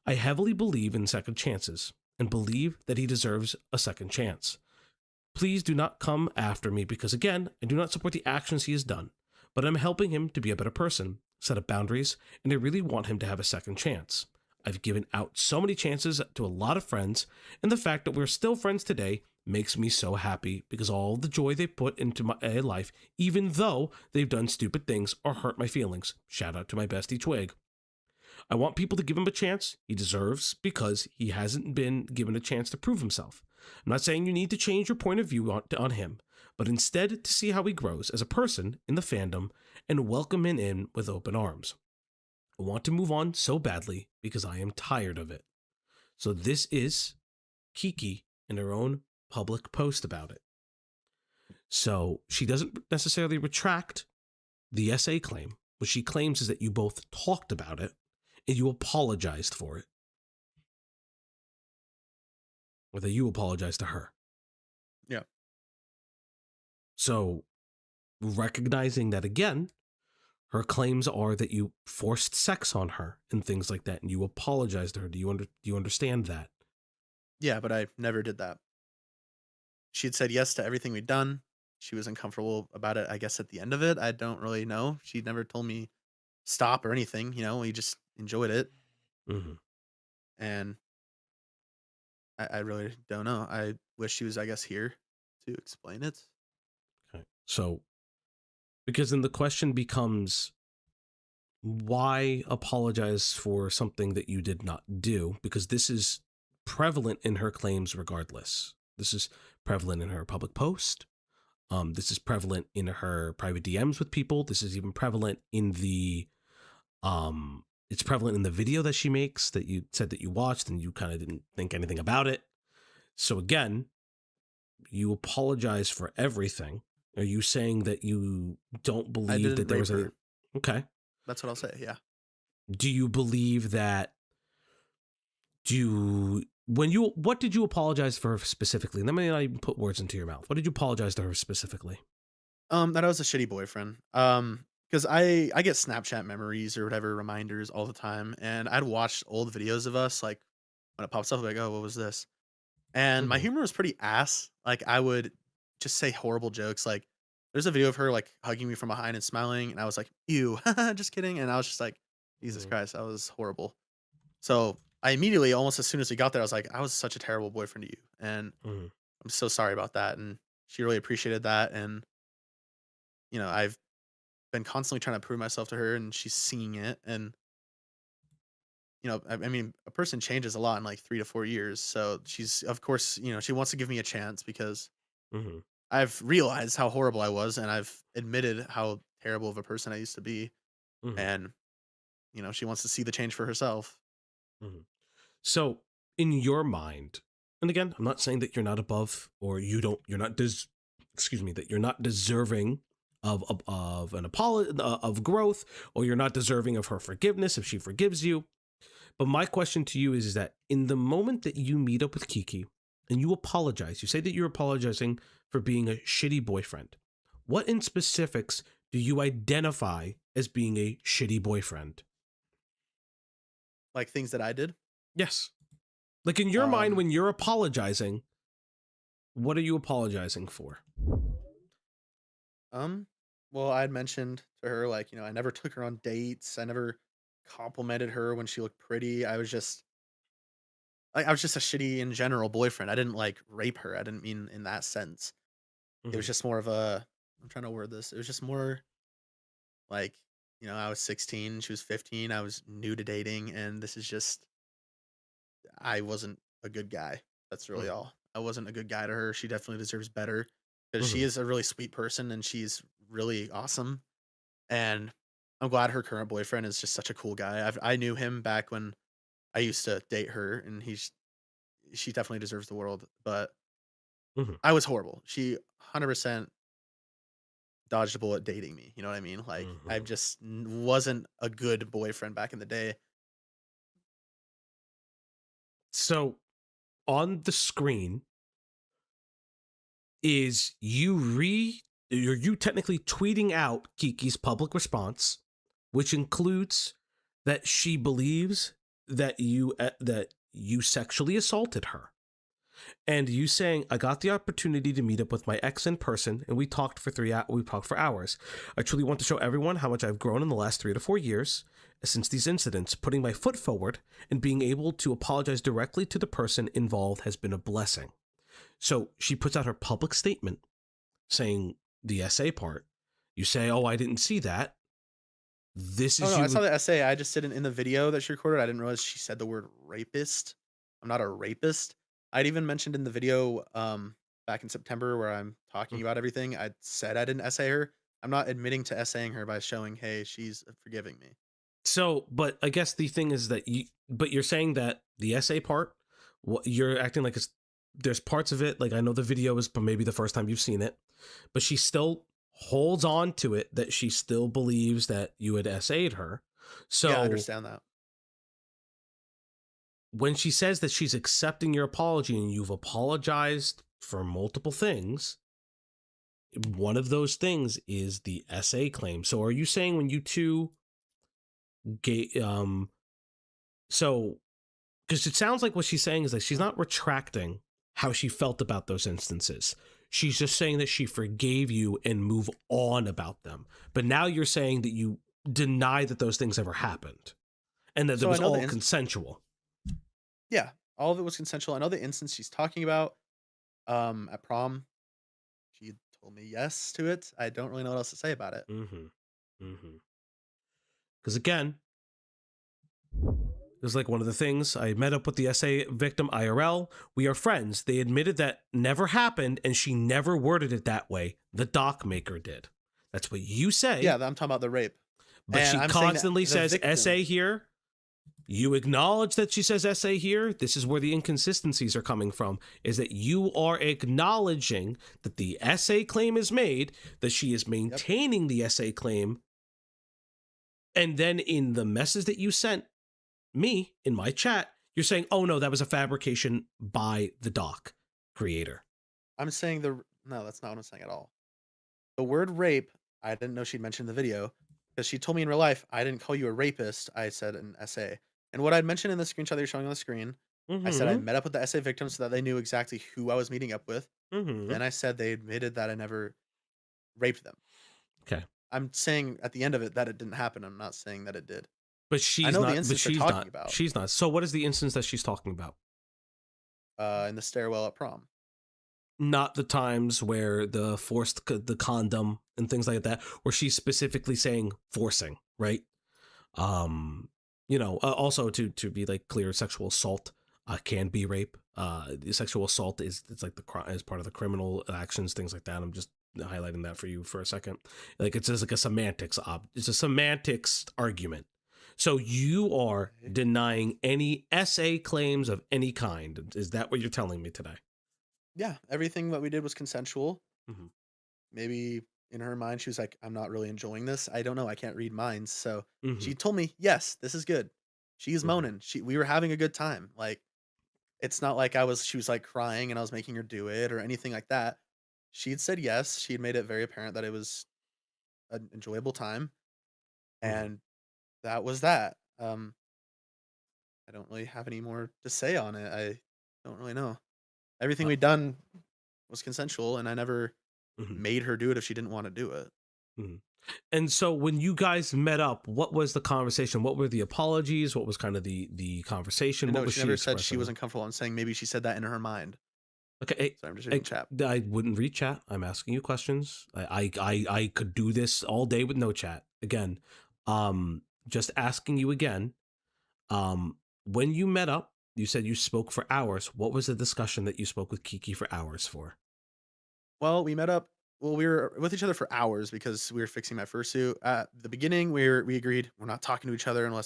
I heavily believe in second chances and believe that he deserves a second chance. Please do not come after me because, again, I do not support the actions he has done, but I'm helping him to be a better person, set up boundaries, and I really want him to have a second chance. I've given out so many chances to a lot of friends, and the fact that we're still friends today makes me so happy because all the joy they put into my life, even though they've done stupid things or hurt my feelings. Shout out to my bestie Twig. I want people to give him a chance he deserves because he hasn't been given a chance to prove himself. I'm not saying you need to change your point of view on him, but instead to see how he grows as a person in the fandom and welcome him in with open arms. I want to move on so badly because I am tired of it. So this is Kiki in her own public post about it. So she doesn't necessarily retract the essay claim. What she claims is that you both talked about it and you apologized for it. Or that you apologized to her. Yeah. So recognizing that again, her claims are that you forced sex on her and things like that, and you apologized to her. Do you understand that? Yeah, but I never did that. She had said yes to everything we'd done. She was uncomfortable about it, I guess, at the end of it. I don't really know. She never told me stop or anything. You know, we just enjoyed it. Mm-hmm. And I really don't know. I wish she was, I guess, here to explain it. Okay. So, because then the question becomes, why apologize for something that you did not do? Because this is prevalent in her claims regardless. This is prevalent in her public post. This is prevalent in her private DMs with people. This is even prevalent in the, it's prevalent in the video that she makes that you said that you watched and you kind of didn't think anything about it. So again, you apologize for everything. Are you saying that you don't believe that there was a... Okay. That's what I'll say, yeah. Do you believe that... What did you apologize for her specifically? Let me not even put words into your mouth. What did you apologize to her specifically? That I was a shitty boyfriend. Because because I get Snapchat memories or whatever reminders all the time, and I'd watch old videos of us like when it pops up, like, oh, what was this? And my Mhm. humor was pretty ass. Like I would just say horrible jokes. Like there's a video of her like hugging me from behind and smiling, and I was like, ew, just kidding. And I was just like, Jesus Mhm. Christ, that was horrible. So I immediately, almost as soon as we got there, I was like, I was such a terrible boyfriend to you, and Mhm. I'm so sorry about that. And she really appreciated that, and I've been constantly trying to prove myself to her, and she's seeing it. And I mean, a person changes a lot in like 3 to 4 years. So she's, of course, she wants to give me a chance because Mhm. I've realized how horrible I was, and I've admitted how terrible of a person I used to be. Mhm. And she wants to see the change for herself. Mhm. So, in your mind, and again, I'm not saying that you're not above or you're not excuse me, that you're not deserving of an apology of growth, or you're not deserving of her forgiveness if she forgives you. But my question to you is that in the moment that you meet up with Kiki and you apologize, you say that you're apologizing for being a shitty boyfriend. What in specifics do you identify as being a shitty boyfriend? Like things that I did. Yes. Like in your mind, Um, when you're apologizing, what are you apologizing for? um, well, I had mentioned to her, like, I never took her on dates. I never complimented her when she looked pretty. I was just a shitty in general boyfriend. I didn't like rape her. I didn't mean in that sense. It was Mhm. just more of a, I'm trying to word this. It was just more like, I was 16, she was 15. I was new to dating, and this is just, I wasn't a good guy. That's really Mhm. all. I wasn't a good guy to her. She definitely deserves better because she Mhm. is a really sweet person and she's really awesome. And I'm glad her current boyfriend is just such a cool guy. I knew him back when I used to date her, and she definitely deserves the world. But Mhm. I was horrible. She 100% dodged a bullet dating me. You know what I mean? Like I Mhm. just wasn't a good boyfriend back in the day. So on the screen is you technically tweeting out Kiki's public response, which includes that she believes that you sexually assaulted her. And you saying, I got the opportunity to meet up with my ex in person, and we talked for we talked for hours. I truly want to show everyone how much I've grown in the last 3 to 4 years since these incidents. Putting my foot forward and being able to apologize directly to the person involved has been a blessing. So she puts out her public statement saying the essay part. You say, oh, I didn't see that. This Oh is no, I saw you. the essay. I just didn't, in the video that she recorded, I didn't realize she said the word rapist. I'm not a rapist. I'd even mentioned in the video back in September where I'm talking about everything. I said I didn't essay her. I'm not admitting to essaying her by showing, hey, she's forgiving me. So, but I guess the thing is that but you're saying that the essay part, what you're acting like there's parts of it, like I know the video is maybe the first time you've seen it, but she still holds on to it that she still believes that you had essayed her. Yeah, I So understand that. when she says that she's accepting your apology and you've apologized for multiple things, one of those things is the essay claim. So are you saying when you two um so because it sounds like what she's saying is that she's not retracting how she felt about those instances. She's just saying that she forgave you and move on about them. But now you're saying that you deny that those things ever happened and that it So I was know all consensual. yeah, all of it was consensual. I know the instance she's talking about at prom. She told me yes to it. I don't really know what else to say about it. Mm-hmm. Mm-hmm. Because again, it was like one of the things I met up with the essay victim IRL. We are friends. They admitted that never happened, and she never worded it that way. The doc maker did. That's what you Yeah, say. I'm talking about the rape. But And she I'm saying that constantly the says victim. essay here. You acknowledge that she says essay here. This is where the inconsistencies are coming from, is that you are acknowledging that the essay claim is made, that she is Yep. maintaining the essay claim. And then in the message that you sent me in my chat, you're saying, oh no, that was a fabrication by the doc creator. I'm saying no, that's not what I'm saying at all. The word rape, I didn't know she'd mentioned in the video. because she told me in real life, I didn't call you a rapist. I said an SA. And what I'd mentioned in the screenshot that you're showing on the screen, I said I Mm-hmm. met up with the SA victims so that they knew exactly who I was meeting up with. Mm-hmm. Then I said they admitted that I never raped them. Okay. I'm saying at the end of it that it didn't happen. I'm not saying that it did. But I she's know the not. But instance they're she's talking not. about She's not. So what is the instance that she's talking about? in the stairwell at prom. Not the times where the condom and things like that, where she's specifically saying forcing, right? Also to be like clear, sexual assault can be rape. Sexual assault it's like is part of the criminal actions, things like that. I'm just highlighting that for you for a second. Like it's just like it's a semantics argument. So you are Okay. denying any SA claims of any kind. Is that what you're telling me today? Yeah, everything that we did was consensual. Mhm. Maybe in her mind, she was like, I'm not really enjoying this. I don't know. I can't read minds. So Mhm. she told me, yes, this is good. She's Mhm. moaning. We were having a good time. Like, it's not like she was like crying and I was making her do it or anything like that. She had said yes. She had made it very apparent that it was an enjoyable time. Mhm. And that was that. I don't really have any more to say on it. I don't really know. Everything Uh, we'd done was consensual, and I never mhm. made her do it if she didn't want to do it. Mhm. And so when you guys met up, what was the conversation? What were the apologies? What was kind of the conversation? And What no, was she she never said she expressing? wasn't comfortable. I'm saying maybe she said that in her mind. Okay, So I'm just reading chat. I wouldn't read chat. I'm asking you questions. I could do this all day with no chat. Again, just asking you again. When you met up, you said you spoke for hours. What was the discussion that you spoke with Kiki for hours for? Well, we met up. Well, we were with each other for hours because we were fixing my fursuit. At the beginning, we agreed we're not talking to each other oh, what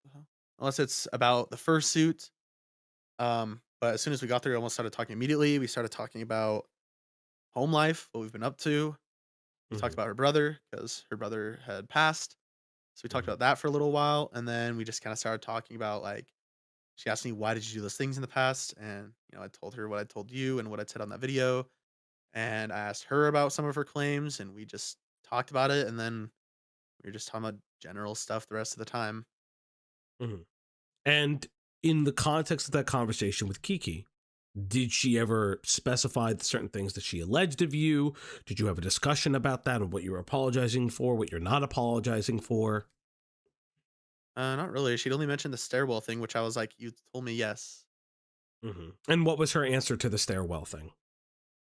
the hell? Unless it's about the fursuit. But as soon as we got there, we almost started talking immediately. We started talking about home life, what we've been up to. We talked Mm-hmm. about her brother because her brother had passed. So we talked Mm-hmm. about that for a little while, and then we just kind of started talking about like she asked me why did you do those things in the past, and I told her what I told you and what I said on that video, and I asked her about some of her claims, and we just talked about it, and then we were just talking about general stuff the rest of the time. Mm-hmm. And in the context of that conversation with Kiki, did she ever specify certain things that she alleged of you? Did you have a discussion about that and what you were apologizing for, what you're not apologizing for? Not really. She'd only mentioned the stairwell thing, which I was like, "You told me yes," And what was her answer to the stairwell thing?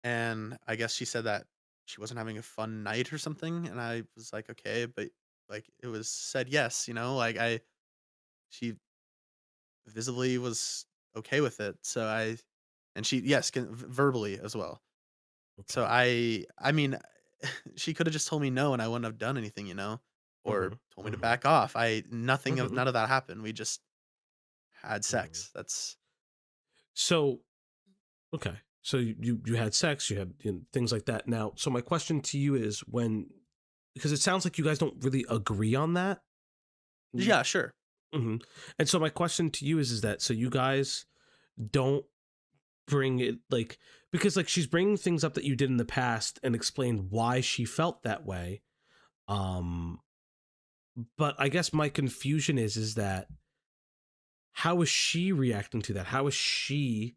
and I guess she said that she wasn't having a fun night or something, and I was like, "Okay," but like it was said yes, like she visibly was okay with it. So and she, yes, verbally as well. So Okay. I mean, she could have just told me no and I wouldn't have done anything, or Mm-hmm. told me to Mm-hmm. back off. Mm-hmm. None of that happened. We just had Mm-hmm. sex. That's So, okay. So you had sex, you had things like that. Now, so my question to you is because it sounds like you guys don't really agree on that. yeah, sure. Mm-hmm. And so my question to you is that so you guys don't bring it like because like she's bringing things up that you did in the past and explain why she felt that way. Um, but I guess my confusion is that how is she reacting to that? How is she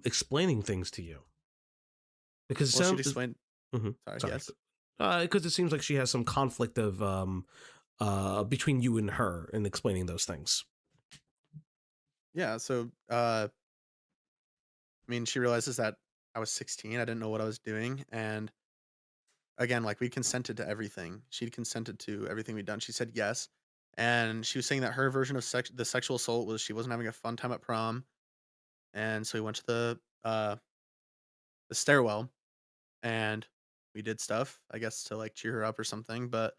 explaining things to you? Because it Well, she'd sounds explain. Sorry. sorry. Yes. Because it seems like she has some conflict of between you and her in explaining those things. Yeah. So, I mean, she realizes that I was 16. I didn't know what I was doing, and again, like we consented to everything. She'd consented to everything we'd done. She said yes. And she was saying that her version of the sexual assault was she wasn't having a fun time at prom. And so we went to the stairwell and we did stuff, I guess, to like cheer her up or something. But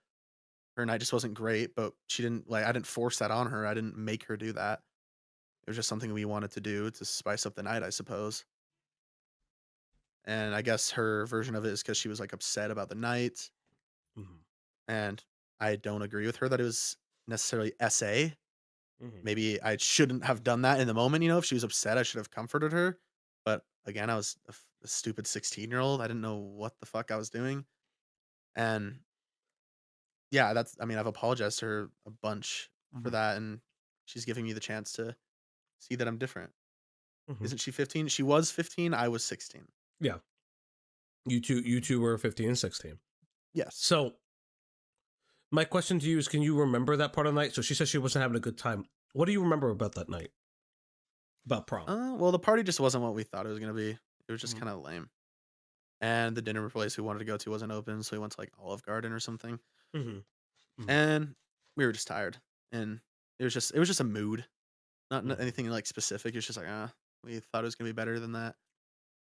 her night just wasn't great. But she didn't I didn't force that on her. I didn't make her do that. It was just something we wanted to do to spice up the night, I suppose. And I guess her version of it is because she was like upset about the night. Mm-hmm. And I don't agree with her that it was necessarily SA. Mm-hmm. Maybe I shouldn't have done that in the moment, if she was upset, I should have comforted her, but again, I was a stupid 16-year-old, I didn't know what the fuck I was doing, and yeah, that's I mean, I've apologized to her a bunch for Mhm. that, and she's giving me the chance to see that I'm different. Mhm. Isn't she 15? She was 15, I was 16. Yeah, you two were 15 and 16. Yes. So my question to you is, can you remember that part of the night? So she said she wasn't having a good time. What do you remember about that night? About prom? Well, the party just wasn't what we thought it was gonna be. It was just Mhm. kinda lame. And the dinner place we wanted to go to wasn't open, so we went to, like, Olive Garden or something, Mhm. Mhm. and we were just tired, and it was just a mood, not Mhm. anything, like, specific. It's just like, we thought it was gonna be better than that."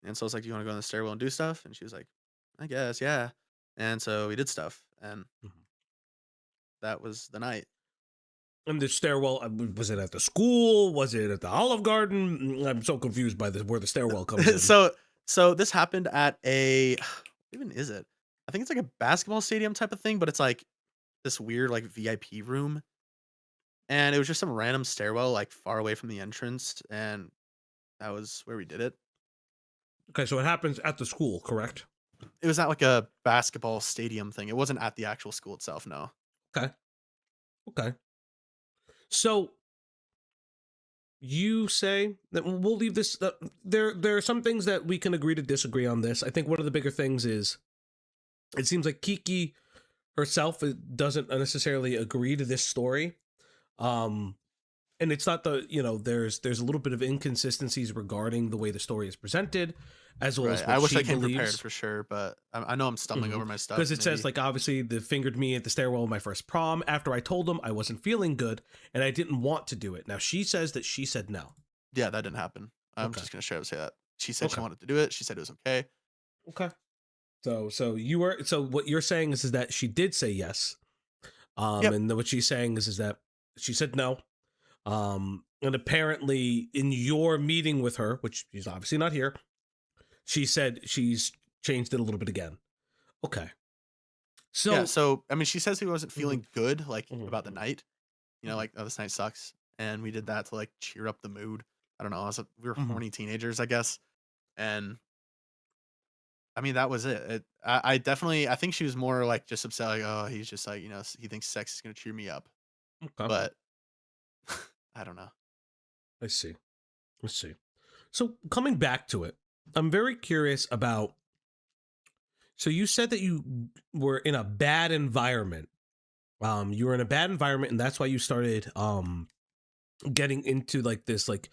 And so I was like, "Do you wanna go in the stairwell and do stuff?" And she was like, "I guess, yeah." And so we did stuff, and Mhm. that was the night. And the stairwell, was it at the school? Was it at the Olive Garden? I'm so confused by this, where the stairwell comes in. So so this happened at a what even is it? I think it's like a basketball stadium type of thing, but it's like this weird like VIP room, and it was just some random stairwell like far away from the entrance, and that was where we did it. Okay, so it happens at the school, correct? It was at like a basketball stadium thing. It wasn't at the actual school itself, no. Okay. Okay. So you say that we'll leave this. There are some things that we can agree to disagree on this. I think one of the bigger things is it seems like Kiki herself doesn't necessarily agree to this story. Um, and it's not there's a little bit of inconsistencies regarding the way the story is presented, as well Right. as I what wish I she came prepared believes. for sure, but I know I'm stumbling over my Because stuff. it says, Maybe. like, obviously they fingered me at the stairwell of my first prom after I told them I wasn't feeling good and I didn't want to do it. Now she says that she said no. Yeah, that didn't happen. I'm Okay. just gonna straight up say that. She said she Okay. wanted to do it. She said it was okay. Okay. So what you're saying is that she did say yes. Yep. And what she's saying is that she said no. And apparently in your meeting with her, which she's obviously not here, she said she's changed it a little bit again. Okay. Yeah. So So I mean, she says he wasn't Mhm, feeling good, like mhm, about the night. mhm, Like, "Oh, this night sucks," and we did that to, like, cheer up the mood. I don't know, we were mhm, horny teenagers, I guess, and, I mean, that was it. I definitely I think she was more, like, just upset, like, "Oh, he's just, like, he thinks sex is gonna cheer me up," okay. but I don't know. I see. I see. So coming back to it, I'm very curious about. So you said that you were in a bad environment. You were in a bad environment, and that's why you started getting into like this like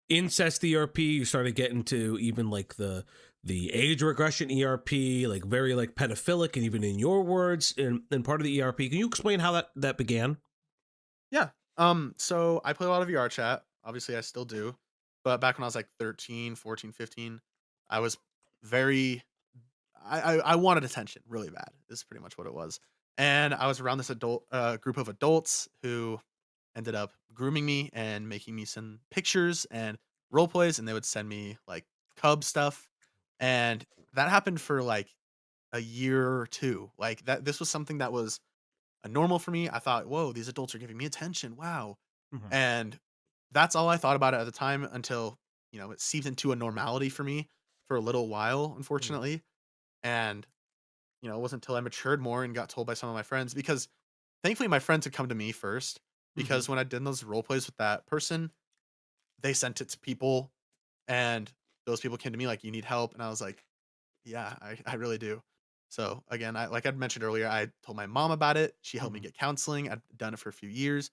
incest ERP. You started getting to even like the age regression ERP, like very like pedophilic, and even in your words, in part of the ERP. Can you explain how that began? Yeah, so I play a lot of VR chat, obviously I still do, but back when I was, like, 13, 14, 15, I was very I wanted attention really bad, is pretty much what it was, and I was around this group of adults who ended up grooming me and making me send pictures and role plays, and they would send me, like, cub stuff, and that happened for, like, a year or 2, like, this was something that was, normal for me. I thought, "Whoa, these adults are giving me attention, wow," Mhm, and that's all I thought about it at the time until, it seeped into a normality for me for a little while, mhm, unfortunately, and it wasn't until I matured more and got told by some of my friends because thankfully my friends had come to me first mhm, because when I did those role plays with that person, they sent it to people and those people came to me like, "You need help?" And I was like, "Yeah, I really do." So again, like I'd mentioned earlier, I told my mom about it. She helped me mhm. get counseling. I'd done it for a few years.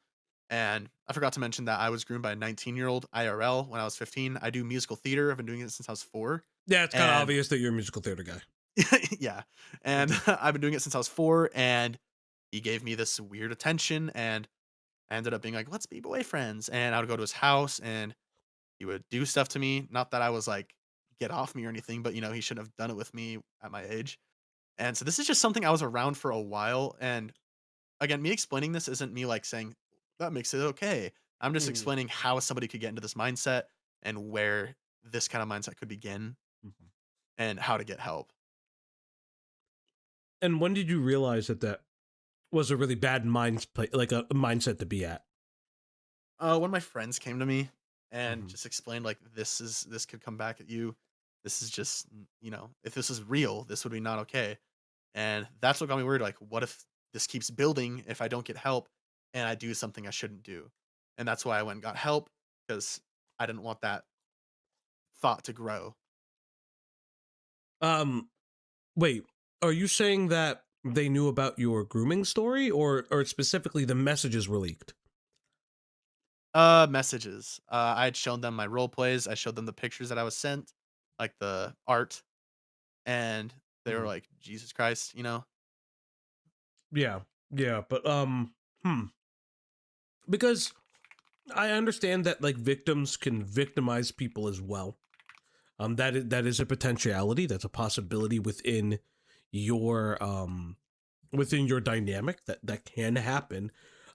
And I forgot to mention that I was groomed by a 19-year-old IRL when I was 15. I do musical theater. I've been doing it since I was 4. Yeah, it's kind of And obvious that you're a musical theater guy. yeah. And I've been doing it since I was 4 and he gave me this weird attention and I ended up being like, "Let's be boyfriends." And I would go to his house and he would do stuff to me. Not that I was like, get off me or anything, but he shouldn't have done it with me at my age. And so this is just something I was around for a while. And again, me explaining this isn't me like saying that makes it okay. I'm just Mhm, explaining how somebody could get into this mindset and where this kind of mindset could begin mhm. and how to get help. And when did you realize that was a really bad like a mindset to be at? One of my friends came to me and Mhm, just explained like this could come back at you. This is just if this is real, this would be not okay. And that's what got me worried. Like, what if this keeps building if I don't get help and I do something I shouldn't do. And that's why I went and got help because I didn't want that thought to grow. Um, wait, are you saying that they knew about your grooming story, or specifically the messages were leaked? Messages. I had shown them my role plays. I showed them the pictures that I was sent, like the art, and they were Mhm. like, Jesus Christ, you know? Yeah, yeah, but because I understand that like victims can victimize people as well. That is a potentiality. That's a possibility your within your dynamic that can happen.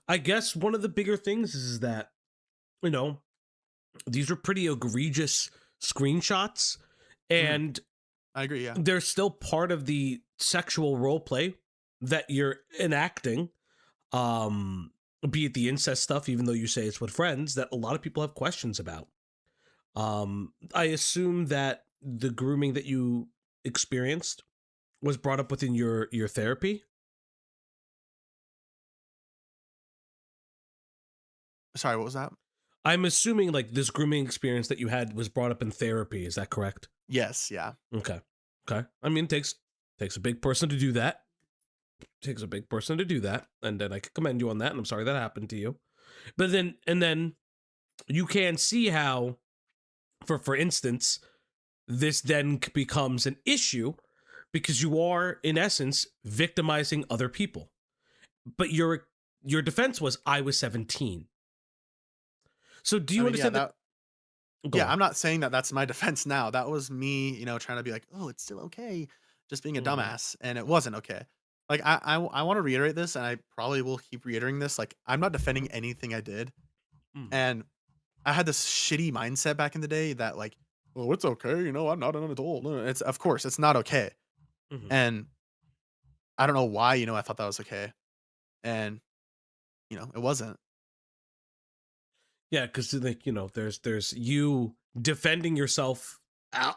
I guess one of the bigger things is that you know these are pretty egregious screenshots, Mhm. and I agree, yeah. they're still part of the sexual role play that you're enacting. Um, be it the incest stuff, even though you say it's with friends, that a lot of people have questions about. I assume that the grooming that you experienced was brought up within your therapy. Sorry, what was that? I'm assuming like this grooming experience that you had was brought up in therapy. Is that correct? Yes, yeah. Okay. Okay. I mean, it takes a big person to do that. Takes a big person to do that, and then I can commend you on that. And I'm sorry that happened to you. But then you can see how, for instance, this then becomes an issue because you are in essence victimizing other people. But your defense was I was 17. So do I you mean, yeah, understand that? that Go yeah, on. I'm not saying that that's my defense now. That was me, trying to be like, "Oh, it's still okay," just being a Mm-hmm. dumbass, and it wasn't okay. Like, I wanna reiterate this, and I probably will keep reiterating this, like, I'm not defending anything I did, and I had this shitty mindset back in the day that, like, "Oh, it's okay, I'm not an adult." It's of course, it's not okay, Mm-hmm. and I don't know why, I thought that was okay, and, it wasn't. Yeah, because like there's you defending yourself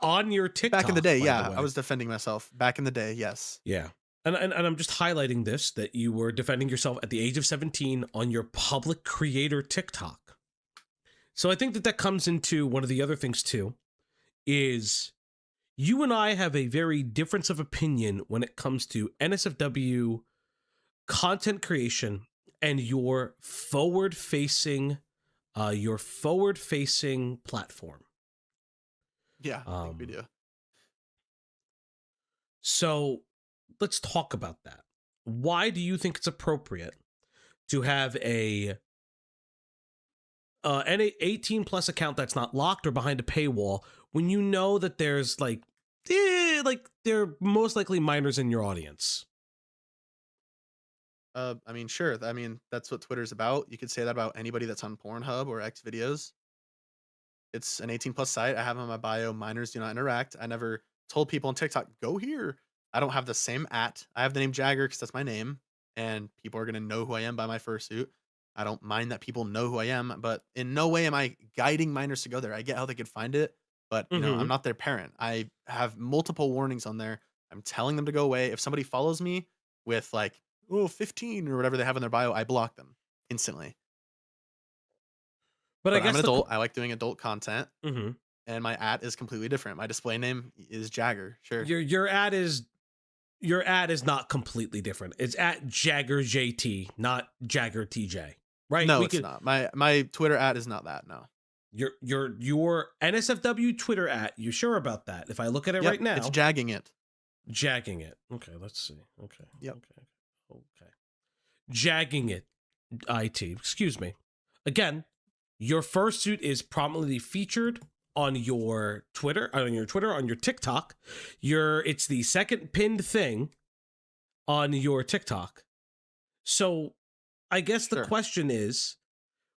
on your Back in the TikTok, day, by the yeah, I way. was defending myself. Back in the day, yes. Yeah. And I'm just highlighting this that you were defending yourself at the age of 17 on your public creator TikTok. So I think that comes into one of the other things too is you and I have a very difference of opinion when it comes to NSFW content creation and your forward facing platform. Yeah, I think we Um do. so let's talk about that. Why do you think it's appropriate to have an 18 plus account that's not locked or behind a paywall when you know that there's like they're most likely minors in your audience? I mean, sure. I mean, that's what Twitter's about. You could say that about anybody that's on Pornhub or X videos. It's an 18 plus site. I have on my bio, minors do not interact. I never told people on TikTok, go here. I don't have the same at. I have the name Jagger because that's my name, and people are going to know who I am by my fursuit. I don't mind that people know who I am, but in no way am I guiding minors to go there. I get how they could find it, but I'm Mm-hmm. not their parent. I have multiple warnings on there. I'm telling them to go away. If somebody follows me with like, oh, 15 or whatever they have in their bio, I block them instantly. But I But I'm guess an adult. I like doing adult content. mhm. And my at is completely different. My display name is Jagger. Sure. Your ad is not completely different. It's at JaggerJT, not JaggerTJ. Right? No, We it's could not. My Twitter at is not that. No. your NSFW Twitter at. You sure about that? If I look at it Yep. right It's now, jagging it. jagging it. Okay, let's see. Okay. Yep. Okay. Okay. Jagging it. Excuse me. Again, your fursuit is prominently featured on your TikTok. It's the second pinned thing on your TikTok. So I guess the Sure. question is,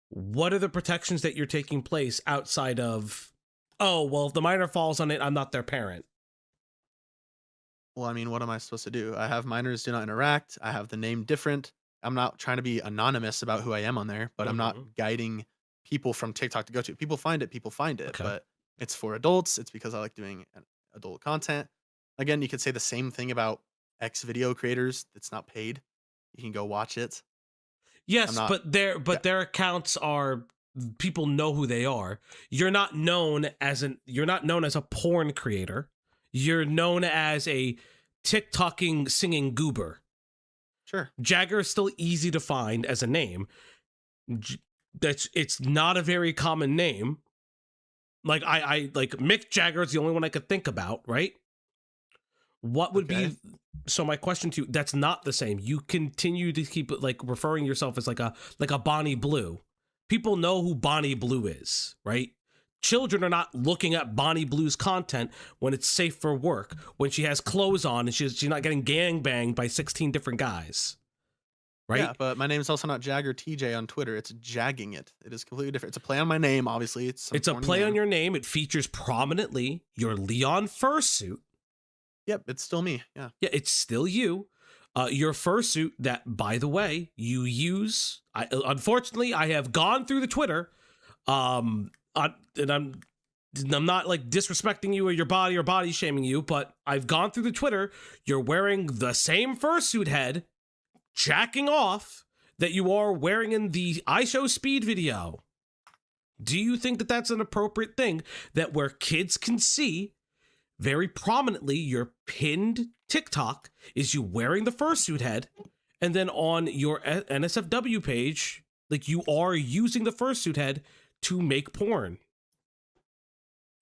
what are the protections that you're taking place outside of, oh, well, if the minor falls on it, I'm not their parent. Well, I mean, what am I supposed to do? I have minors do not interact. I have the name different. I'm not trying to be anonymous about who I am on there, but I'm not Mm-hmm. guiding people from TikTok to go to. People find it. People find it. Okay. But it's for adults. It's because I like doing adult content. Again, you could say the same thing about X video creators. It's not paid. You can go watch it. Yes, not- but their accounts are, people know who they are. You're not known as a porn creator. You're known as a TikToking singing goober. Sure. Jagger is still easy to find as a name. It's not a very common name. Like I like Mick Jagger is the only one I could think about, right? What would be, so my question to you, that's not the same. You continue to keep like referring yourself as like a Bonnie Blue. People know who Bonnie Blue is, right? Children are not looking at Bonnie Blue's content when it's safe for work, when she has clothes on and she's not getting gangbanged by 16 different guys. Right? Yeah, but my name is also not JaggerTJ on Twitter. It's Jagging It. It is completely different. It's a play on my name, obviously. It's a play on your name. It features prominently your Leon fursuit. Yep, it's still me. Yeah. Yeah, it's still you. Your fursuit that, by the way, you use. Unfortunately, I have gone through the Twitter, and I'm not like disrespecting you or body shaming you, but I've gone through the Twitter. You're wearing the same fursuit head, jacking off, that you are wearing in the I Show Speed video. Do you think that that's an appropriate thing, that where kids can see very prominently your pinned TikTok is you wearing the fursuit head, and then on your NSFW page, like you are using the fursuit head to make porn?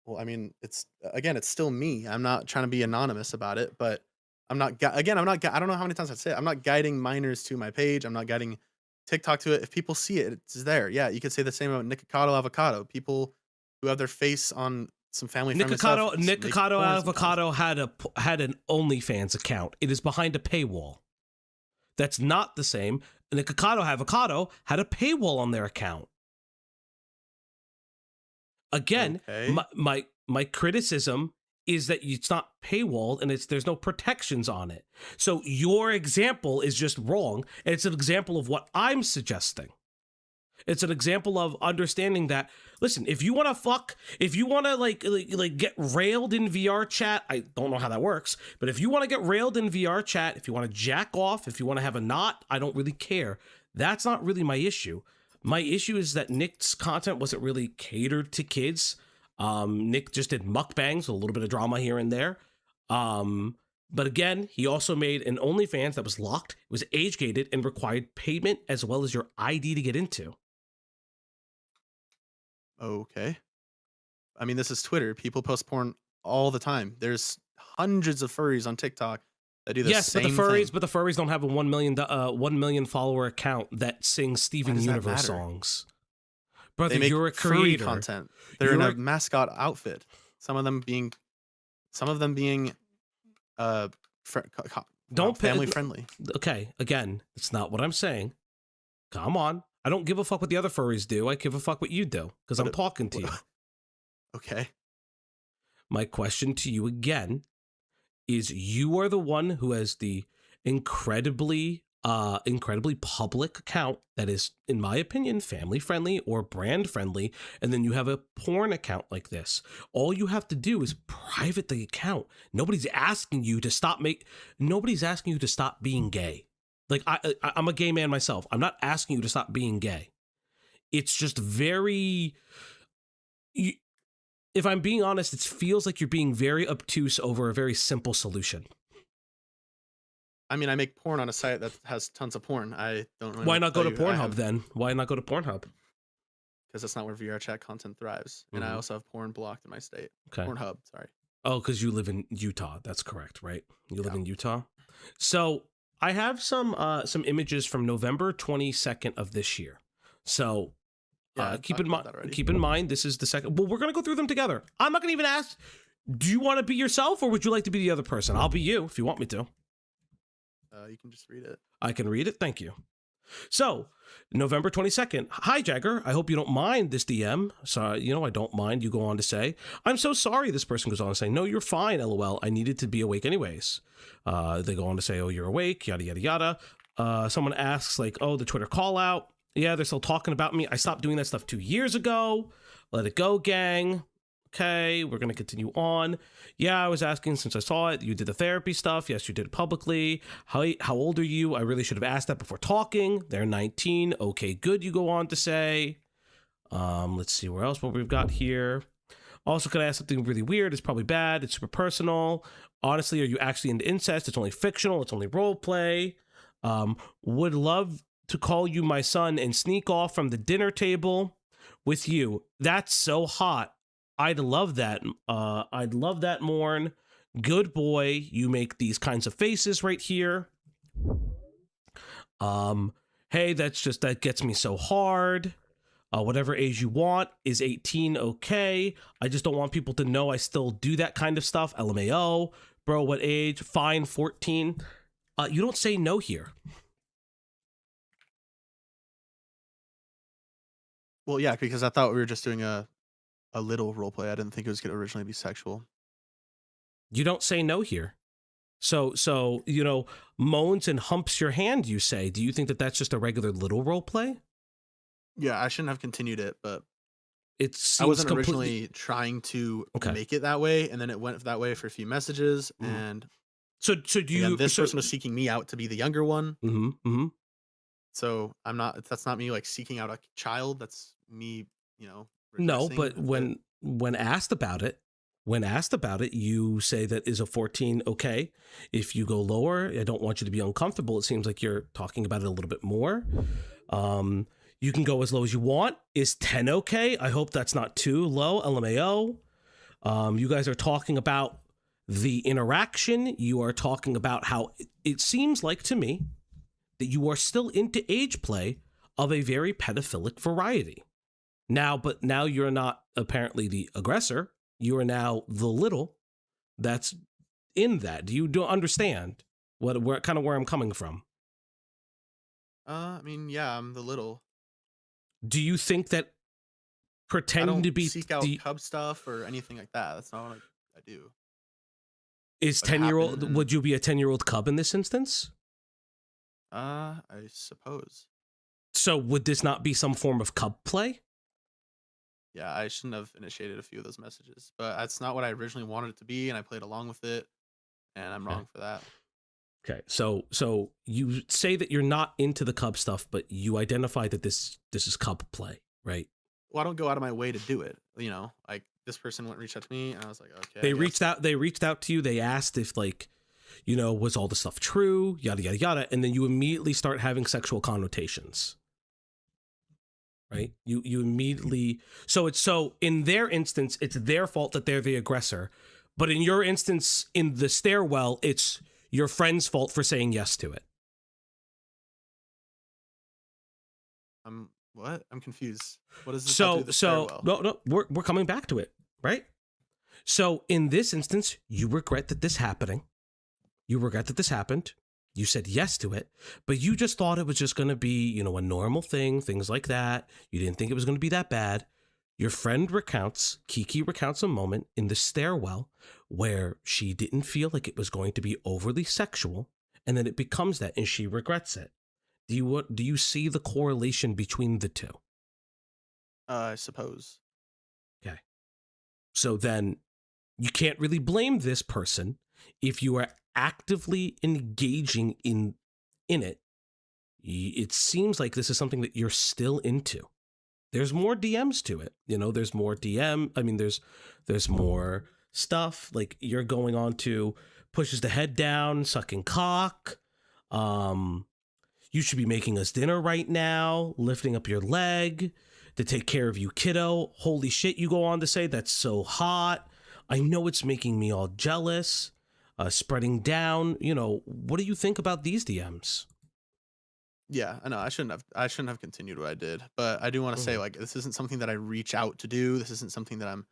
Well, I mean, it's still me. I'm not trying to be anonymous about it, but I'm not, I don't know how many times I say it. I'm not guiding minors to my page. I'm not guiding TikTok to it. If people see it, it's there. Yeah, you could say the same about Nikocado Avocado. People who have their face on some family-friendly stuff. Nikocado Avocado had an OnlyFans account. It is behind a paywall. That's not the same. Nikocado Avocado had a paywall on their account. Again, okay. my criticism is that it's not paywalled and there's no protections on it. So your example is just wrong. And it's an example of what I'm suggesting. It's an example of understanding that, listen, if you want to like get railed in VR chat, I don't know how that works, but if you want to get railed in VR chat, if you want to jack off, if you want to have a knot, I don't really care. That's not really my issue. My issue is that Nick's content wasn't really catered to kids. Nick just did mukbangs, a little bit of drama here and there. But again, he also made an OnlyFans that was locked, it was age gated, and required payment as well as your ID to get into. Okay. I mean, this is Twitter. People post porn all the time. There's hundreds of furries on TikTok that do the same thing. But the furries don't have a 1 million follower account that sings Steven Universe songs. Brother, you're a creator. Furry content. They're in a mascot outfit. Some of them being family friendly. Okay, again, it's not what I'm saying. Come on. I don't give a fuck what the other furries do. I give a fuck what you do, because I'm talking to you. Okay. My question to you again is, you are the one who has the incredibly public account that is, in my opinion, family friendly or brand friendly, and then you have a porn account like this. All you have to do is private the account. Nobody's asking you to stop being gay. Like, I'm a gay man myself. I'm not asking you to stop being gay. It's just if I'm being honest, it feels like you're being very obtuse over a very simple solution. I mean, I make porn on a site that has tons of porn. I don't know. Why not go to Pornhub then? Why not go to Pornhub? Because that's not where VR chat content thrives. And I also have porn blocked in my state. Okay. Pornhub, sorry. Oh, because you live in Utah. That's correct, right? You live in Utah. So I have some images from November 22nd of this year. So keep in mind, this is the second. Well, we're going to go through them together. I'm not going to even ask, do you want to be yourself or would you like to be the other person? I'll be you if you want me to. You can just read it. I can read it. Thank you. So, November 22nd. Hi, Jagger. I hope you don't mind this DM. So, I don't mind. You go on to say, I'm so sorry. This person goes on to say, no, you're fine. LOL. I needed to be awake anyways. They go on to say, oh, you're awake. Yada, yada, yada. Someone asks like, oh, the Twitter call out. Yeah, they're still talking about me. I stopped doing that stuff 2 years ago. Let it go, gang. Okay, we're going to continue on. Yeah, I was asking since I saw it. You did the therapy stuff. Yes, you did it publicly. How old are you? I really should have asked that before talking. They're 19. Okay, good, you go on to say. Let's see where else what we've got here. Also, could I ask something really weird? It's probably bad. It's super personal. Honestly, are you actually into incest? It's only fictional. It's only role play. Would love to call you my son and sneak off from the dinner table with you. That's so hot. I'd love that. I'd love that, Morn. Good boy. You make these kinds of faces right here. Hey, that gets me so hard. Whatever age you want. Is 18 okay? I just don't want people to know I still do that kind of stuff. LMAO. Bro, what age? Fine, 14. You don't say no here. Well, yeah, because I thought we were just doing a little role play. I didn't think it was going to originally be sexual. You don't say no here. So you know, moans and humps your hand, you say. Do you think that that's just a regular little role play? Yeah, I shouldn't have continued it, but I wasn't originally trying to make it that way, and then it went that way for a few messages, and so do you? This person was seeking me out to be the younger one. Mm-hmm. So I'm not. That's not me like seeking out a child. That's me, you know. No, but when asked about it, you say that is a 14 okay? If you go lower, I don't want you to be uncomfortable. It seems like you're talking about it a little bit more. You can go as low as you want. Is 10 okay? I hope that's not too low. LMAO. You guys are talking about the interaction. You are talking about how it seems like to me that you are still into age play of a very pedophilic variety. But now you're not apparently the aggressor. You are now the little that's in that. Do you understand where I'm coming from? I mean, yeah, I'm the little. Do you think that pretending to be seek out cub stuff or anything like that? That's not what I do. Is 10-year-old? Would you be a 10-year-old cub in this instance? I suppose. So would this not be some form of cub play? Yeah, I shouldn't have initiated a few of those messages, but that's not what I originally wanted it to be, and I played along with it, and I'm wrong for that. Okay, so you say that you're not into the cub stuff, but you identify that this is cub play, right? Well, I don't go out of my way to do it. You know, like this person reached out to me, and I was like, okay. They reached out to you. They asked if, like, you know, was all the stuff true? Yada yada yada, and then you immediately start having sexual connotations. Right? You immediately so in their instance, it's their fault that they're the aggressor. But in your instance, in the stairwell, it's your friend's fault for saying yes to it. What? I'm confused. What is this? No, we're coming back to it, right? So in this instance, you regret that this happened. You said yes to it, but you just thought it was just going to be, you know, a normal thing, things like that. You didn't think it was going to be that bad. Your friend Kiki recounts a moment in the stairwell where she didn't feel like it was going to be overly sexual, and then it becomes that, and she regrets it. Do you see the correlation between the two? I suppose. Okay. So then you can't really blame this person if you are actively engaging in it. It seems like this is something that you're still into. There's more DMs to it. You know, there's more there's more stuff. Like you're going on to pushes the head down, sucking cock. You should be making us dinner right now, lifting up your leg to take care of you, kiddo. Holy shit, you go on to say, that's so hot. I know it's making me all jealous. Spreading down, you know, what do you think about these DMs? Yeah, I know. I shouldn't have continued what I did, but I do want to say, like, this isn't something that I reach out to do. This isn't something that I'm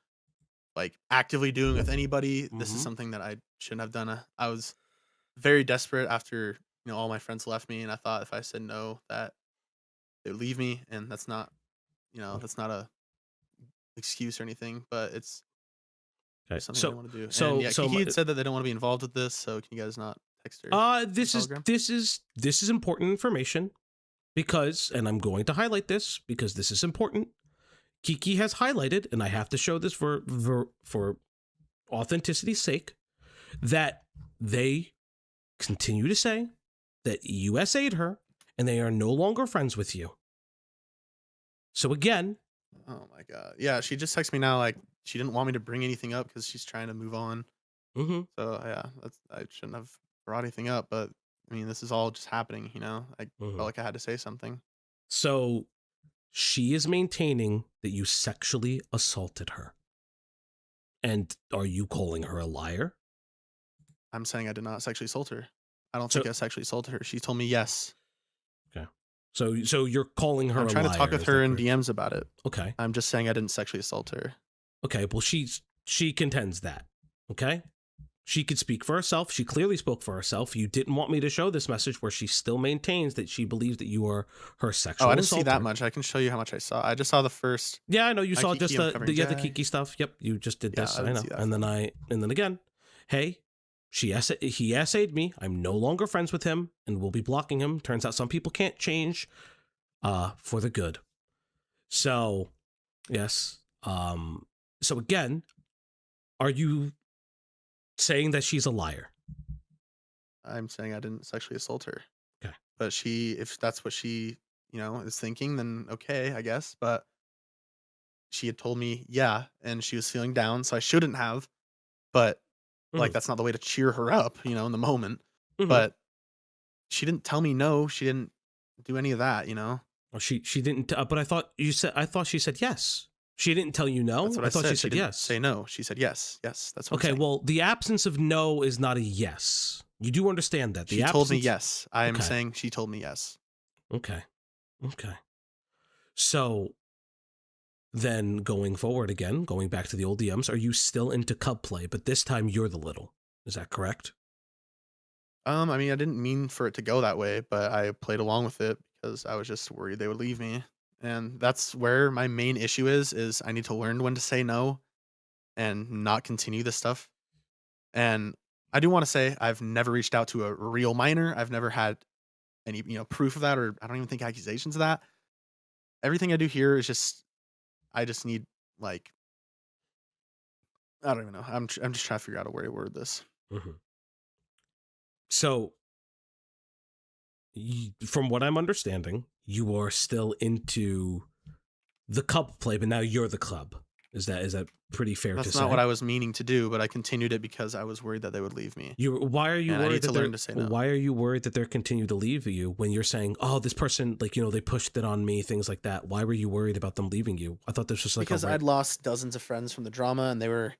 like actively doing with anybody. This is something that I shouldn't have done. I was very desperate after, you know, all my friends left me, and I thought if I said no, that they would leave me, and that's not, you know, that's not a excuse or anything, but it's something I want to do. And yeah, Kiki had said that they don't want to be involved with this, so can you guys not text her? This is important information because, and I'm going to highlight this because this is important. Kiki has highlighted, and I have to show this for authenticity's sake, that they continue to say that you USA'd her and they are no longer friends with you. So again, Oh my god. Yeah, she just texted me now like she didn't want me to bring anything up because she's trying to move on. mhm, So yeah, I shouldn't have brought anything up, but I mean this is all just happening, you know? I mhm. felt like I had to say something. So she is maintaining that you sexually assaulted her. And are you calling her a liar? I'm saying I did not sexually assault her. I don't So- think I sexually assaulted her. She told me yes. Okay. So you're calling her I'm a trying liar. to talk with is her that in correct? DMs about it. Okay. I'm just saying I didn't sexually assault her. Okay. Well, she contends that. Okay. She could speak for herself. She clearly spoke for herself. You didn't want me to show this message where she still maintains that she believes that you are her sexual Oh, I didn't see that assaulter. much. I can show you how much I saw. I just saw the first. Yeah, I know you Hi, saw Kiki, just I'm the covering the Jag. Kiki stuff. Yep, you just did Yeah, this. I I didn't know. see that And then again, hey, he essayed me. I'm no longer friends with him, and we'll be blocking him. Turns out some people can't change, for the good. So, yes. So again, are you saying that she's a liar? I'm saying I didn't sexually assault her. Okay. But if that's what she, is thinking, then okay, I guess. But she had told me, yeah, and she was feeling down, so I shouldn't have. But like, Mhm. that's not the way to cheer her up, in the moment. Mhm. But she didn't tell me no. She didn't do any of that, Well, she didn't. But I thought she said yes. She didn't tell you no. That's what I I thought said. she She said didn't yes. say no. She said yes. Yes, that's what I'm Okay. saying. Well, the absence of no is not a yes. You do understand that. She told me yes. I am Okay. saying she told me yes. Okay. Okay. So then going forward again, going back to the old DMs, are you still into cub play? But this time you're the little. Is that correct? I mean, I didn't mean for it to go that way, but I played along with it because I was just worried they would leave me. And that's where my main issue is I need to learn when to say no and not continue this stuff. And I do want to say I've never reached out to a real minor. I've never had any, proof of that, or I don't even think accusations of that. Everything I do here is I just need like I don't even know. I'm just trying to figure out a way to word this. Mm-hmm. So from what I'm understanding, you are still into the cub play, but now you're the club. Is that pretty fair to say? That's not what I was meaning to do, but I continued it because I was worried that they would leave me. Why are you And I worried need that to learn to say no. Why are you worried that they're continue to leave you when you're saying, "Oh, this person, like, they pushed it on me," things like that? Why were you worried about them leaving you? I thought this was like Because I'd lost dozens of friends from the drama and they were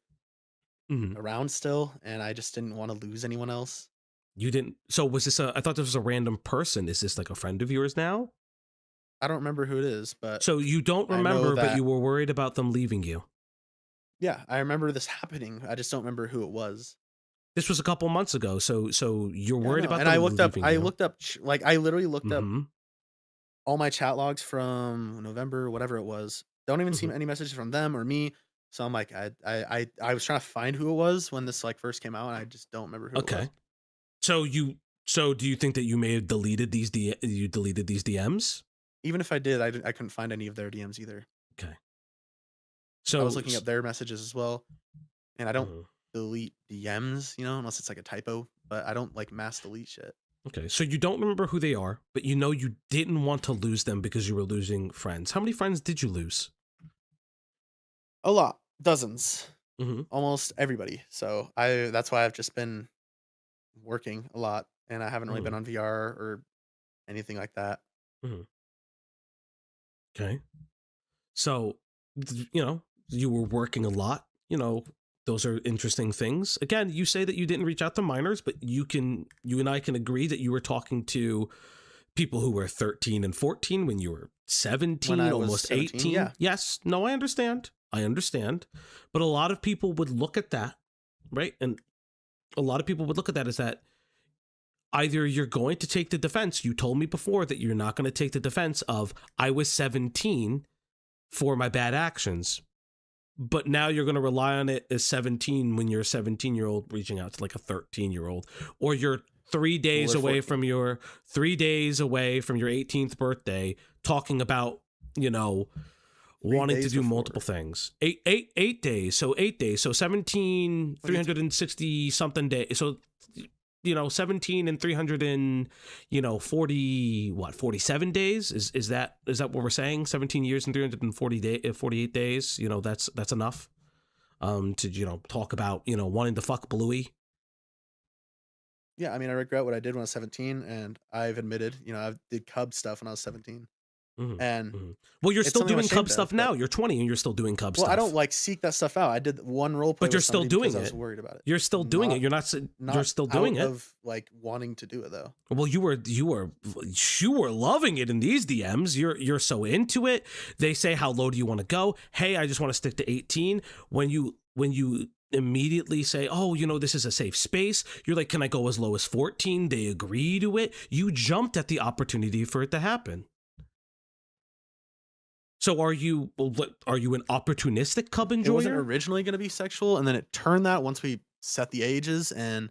Mhm. around still, and I just didn't want to lose anyone else. You didn't. So was this I thought this was a random person. Is this like a friend of yours now? I don't remember who it is, but So you don't I know remember, but that- you were worried about them leaving you. yeah, I remember this happening. I just don't remember who it was. This was a couple months ago. So you're Yeah, I worried know. about And them I looked up. leaving I you. looked up. Like I literally looked up Mhm. all my chat logs from November, whatever it was. Don't even see Mhm. any messages from them or me. So I'm like, I was trying to find who it was when this like first came out, and I just don't remember who it was. Okay. So do you think that you may have deleted these DMs? Even if I did, I couldn't find any of their DMs either. Okay. So I was looking up their messages as well, and I don't Mhm. delete DMs, unless it's like a typo. But I don't like mass delete shit. Okay. So you don't remember who they are, but you didn't want to lose them because you were losing friends. How many friends did you lose? A lot, dozens, Mm-hmm. almost everybody. So that's why I've just been working a lot, and I haven't really been on VR or anything like that. Okay. So, you were working a lot, those are interesting things. Again, you say that you didn't reach out to minors, but you and I can agree that you were talking to people who were 13 and 14 when you were 17, When I was almost 17, 18. yeah. Yes. No, I understand. But a lot of people would look at that, right? And a lot of people would look at that as that either you're going to take the defense. You told me before that you're not going to take the defense of I was 17 for my bad actions, but now you're going to rely on it as 17 when you're a 17-year-old reaching out to like a 13-year-old, or you're 3 days Or away 14. from your 3 days away from your 18th birthday talking about, wanting to days do before. multiple things. 8 days. So 8 days. So 17, 360 something days. So, 17 and 300 and, 47 days? Is that what we're saying? 17 years and 48 days. That's enough to, talk about, wanting to fuck Bluey. Yeah, I mean, I regret what I did when I was 17, and I've admitted, I did Cub stuff when I was 17. Mm-hmm. And mm-hmm. Well, you're it's still something I'm doing Cub ashamed stuff of, now. but- You're 20 and you're still doing Cub Well, stuff. I don't seek that stuff out. I did one role play, But you're with still somebody doing because I was it. worried about it. You're still doing it. You're not you're still doing out it. of wanting to do it though. Well, you were loving it in these DMs. You're so into it. They say, how low do you want to go? Hey, I just want to stick to 18. When you immediately say, oh, this is a safe space, you're like, can I go as low as 14? They agree to it. You jumped at the opportunity for it to happen. So are you an opportunistic Cub enjoyer? It wasn't originally going to be sexual, and then it turned that once we set the ages, and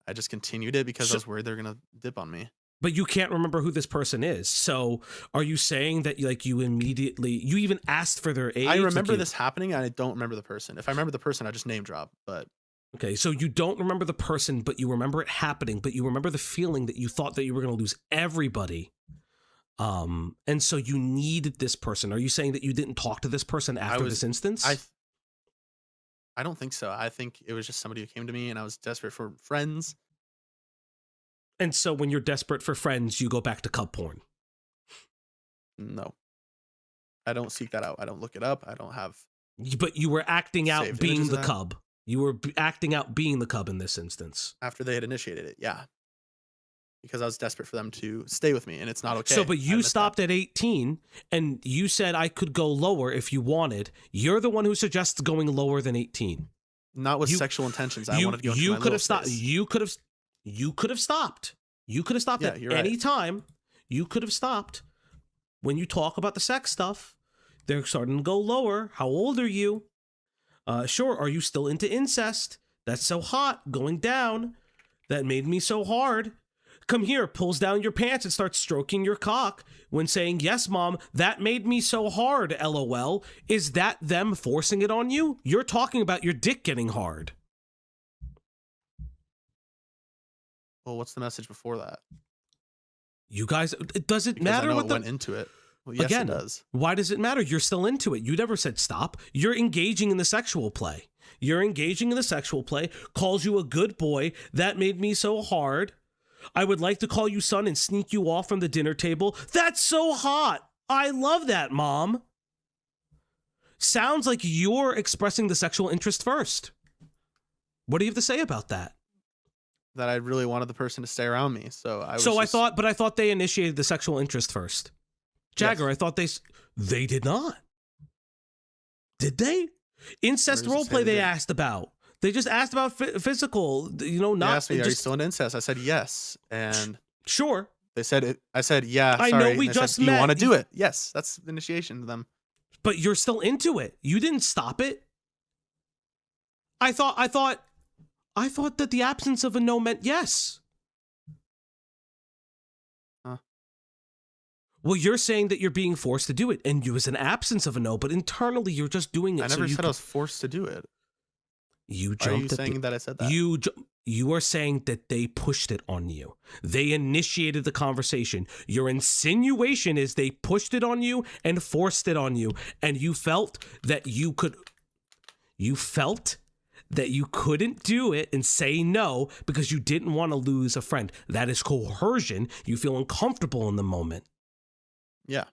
I just continued it because I was worried they're going to dip on me. But you can't remember who this person is. So are you saying that you even asked for their age? I remember this happening, and I don't remember the person. If I remember the person, I just name drop. But okay, so you don't remember the person, but you remember it happening. But you remember the feeling that you thought that you were going to lose everybody. And so you needed this person. Are you saying that you didn't talk to this person after this instance? I don't think so. I think it was just somebody who came to me, and I was desperate for friends. And so when you're desperate for friends, you go back to Cub porn. No, I don't seek that out. I don't look it up. I don't have. But you were acting out saved being images the of that. Cub. You were acting out being the Cub in this instance. After they had initiated it, yeah. Because I was desperate for them to stay with me, and it's not okay. So, but you stopped at 18, and you said I could go lower if you wanted. You're the one who suggests going lower than 18. Not with sexual intentions. I wanted to go into You my could little have stopped. space. You could have stopped. You could have stopped Yeah, at you're any right. time. You could have stopped. When you talk about the sex stuff, they're starting to go lower. How old are you? Sure. Are you still into incest? That's so hot. Going down. That made me so hard. Come here, pulls down your pants and starts stroking your cock when saying, yes, mom, that made me so hard, LOL. Is that them forcing it on you? You're talking about your dick getting hard. Well, what's the message before that? You guys, it doesn't Because matter I know what it the... went into it. Well, yes, Again, it does. why does it matter? You're still into it. You never said stop. You're engaging in the sexual play. You're engaging in the sexual play, calls you a good boy. That made me so hard. I would like to call you son and sneak you off from the dinner table. That's so hot. I love that, mom. Sounds like you're expressing the sexual interest first. What do you have to say about that? That I really wanted the person to stay around me. So I was I thought they initiated the sexual interest first. Jagger, Yes. I thought they did not. Did they? Incest Where does it say roleplay they they did? asked about. They just asked about physical, not They asked me, are you just still in incest? I said yes. And sure. they said it. I said, yeah, I sorry. know And we they said, just do you met. want to do it? Yes. That's the initiation to them. But you're still into it. You didn't stop it. I thought that the absence of a no meant yes. Huh. Well, you're saying that you're being forced to do it, and it was an absence of a no, but internally you're just doing it. I never said I was forced to do it. You Are you jumped at saying that I said that? You are saying that they pushed it on you. They initiated the conversation. Your insinuation is they pushed it on you and forced it on you, and you felt that you couldn't do it and say no because you didn't want to lose a friend. That is coercion. You feel uncomfortable in the moment. Yeah.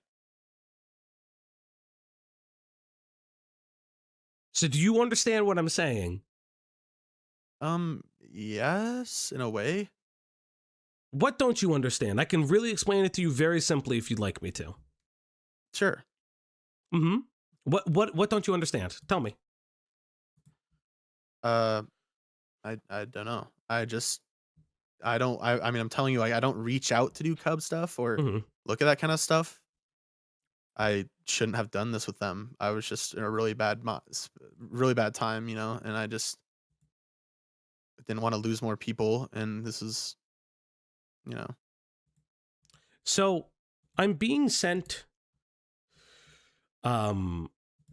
So do you understand what I'm saying? Yes, in a way. What don't you understand? I can really explain it to you very simply if you'd like me to. Sure. Mm-hmm. What don't you understand? Tell me. I don't know. I mean, I'm telling you, like, I don't reach out to do Cub stuff or Mhm. look at that kind of stuff. I shouldn't have done this with them. I was just in a really bad time, and I just didn't want to lose more people. And this is, So I'm being sent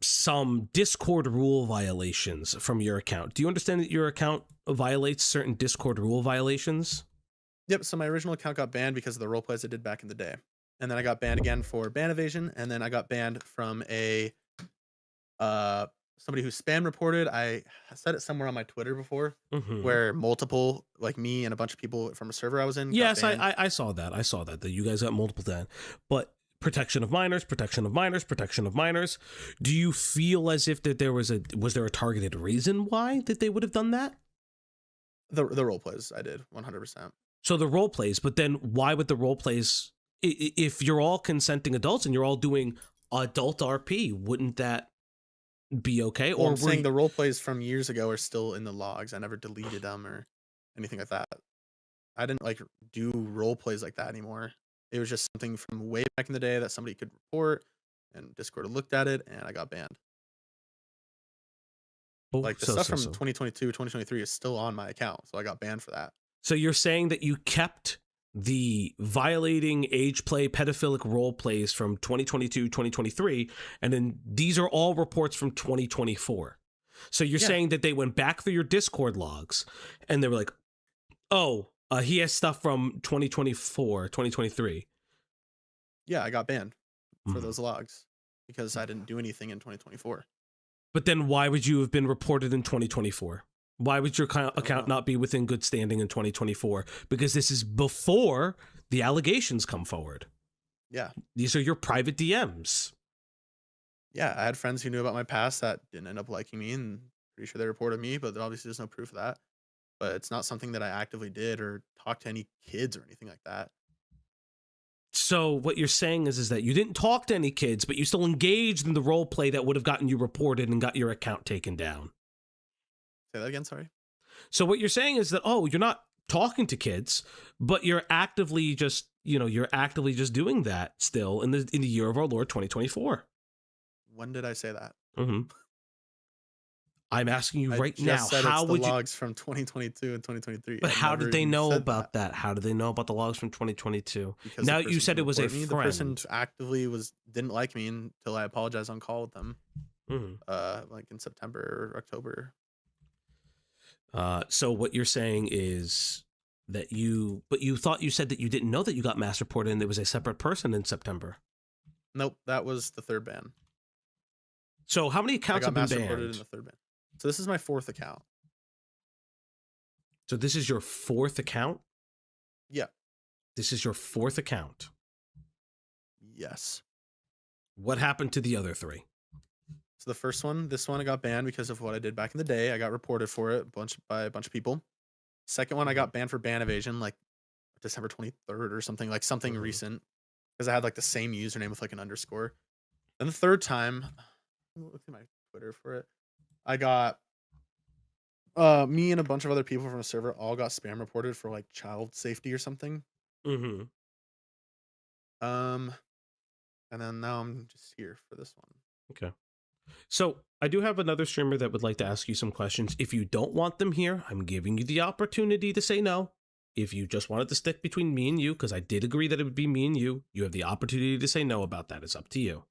some Discord rule violations from your account. Do you understand that your account violates certain Discord rule violations? Yep. So my original account got banned because of the role plays I did back in the day, and then I got banned again for ban evasion, and then I got banned from a somebody who spam reported. I said it somewhere on my Twitter before, where multiple, like me and a bunch of people from a server I was in. Yes, I saw that. I saw that you guys got multiple banned, but protection of minors, protection of minors, protection of minors. Do you feel as if that there was a targeted reason why that they would have done that? The role plays I did 100%. So the role plays, but then why would the role plays, if you're all consenting adults and you're all doing adult RP, wouldn't that be okay? Well, or I'm saying the role plays from years ago are still in the logs. I never deleted them or anything like that. I didn't like do role plays like that anymore. It was just something from way back in the day that somebody could report, and Discord looked at it, and I got banned. Like the stuff from 2022, 2023 is still on my account, so I got banned for that. So you're saying that you kept the violating age play pedophilic role plays from 2022, 2023, and then these are all reports from 2024. So you're saying that they went back through your Discord logs and they were like, oh, he has stuff from 2024, 2023. Yeah, I got banned for those logs because I didn't do anything in 2024. But then why would you have been reported in 2024? Why would your account not be within good standing in 2024? Because this is before the allegations come forward. Yeah. These are your private DMs. Yeah, I had friends who knew about my past that didn't end up liking me, and pretty sure they reported me, but obviously there's no proof of that. But it's not something that I actively did or talked to any kids or anything like that. So what you're saying is that you didn't talk to any kids, but you still engaged in the role play that would have gotten you reported and got your account taken down. Say that again, sorry. So what you're saying is that, oh, you're not talking to kids, but you're actively just doing that still in the year of our Lord 2024. When did I say that? I'm asking you right now, how would you logs from 2022 and 2023? But how did they know about that? How did they know about the logs from 2022? Because now you said it was a friend. The person actively didn't like me until I apologized on call with them. Like in September or October. So what you're saying is that you said that you didn't know that you got mass reported and there was a separate person in September. Nope, that was the third ban. So how many accounts have been banned? I got mass reported in the third ban. So this is my fourth account. So this is your fourth account? Yeah. This is your fourth account? Yes. What happened to the other three? So the first one, this one I got banned because of what I did back in the day. I got reported for it by a bunch of people. Second one, I got banned for ban evasion, like December 23rd or something, like something recent, because I had like the same username with like an underscore. Then the third time, look at my Twitter for it. I got me and a bunch of other people from a server all got spam reported for like child safety or something. And then now I'm just here for this one. Okay. So I do have another streamer that would like to ask you some questions. If you don't want them here, I'm giving you the opportunity to say no. If you just wanted to stick between me and you, because I did agree that it would be me and you have the opportunity to say no about that. It's up to you.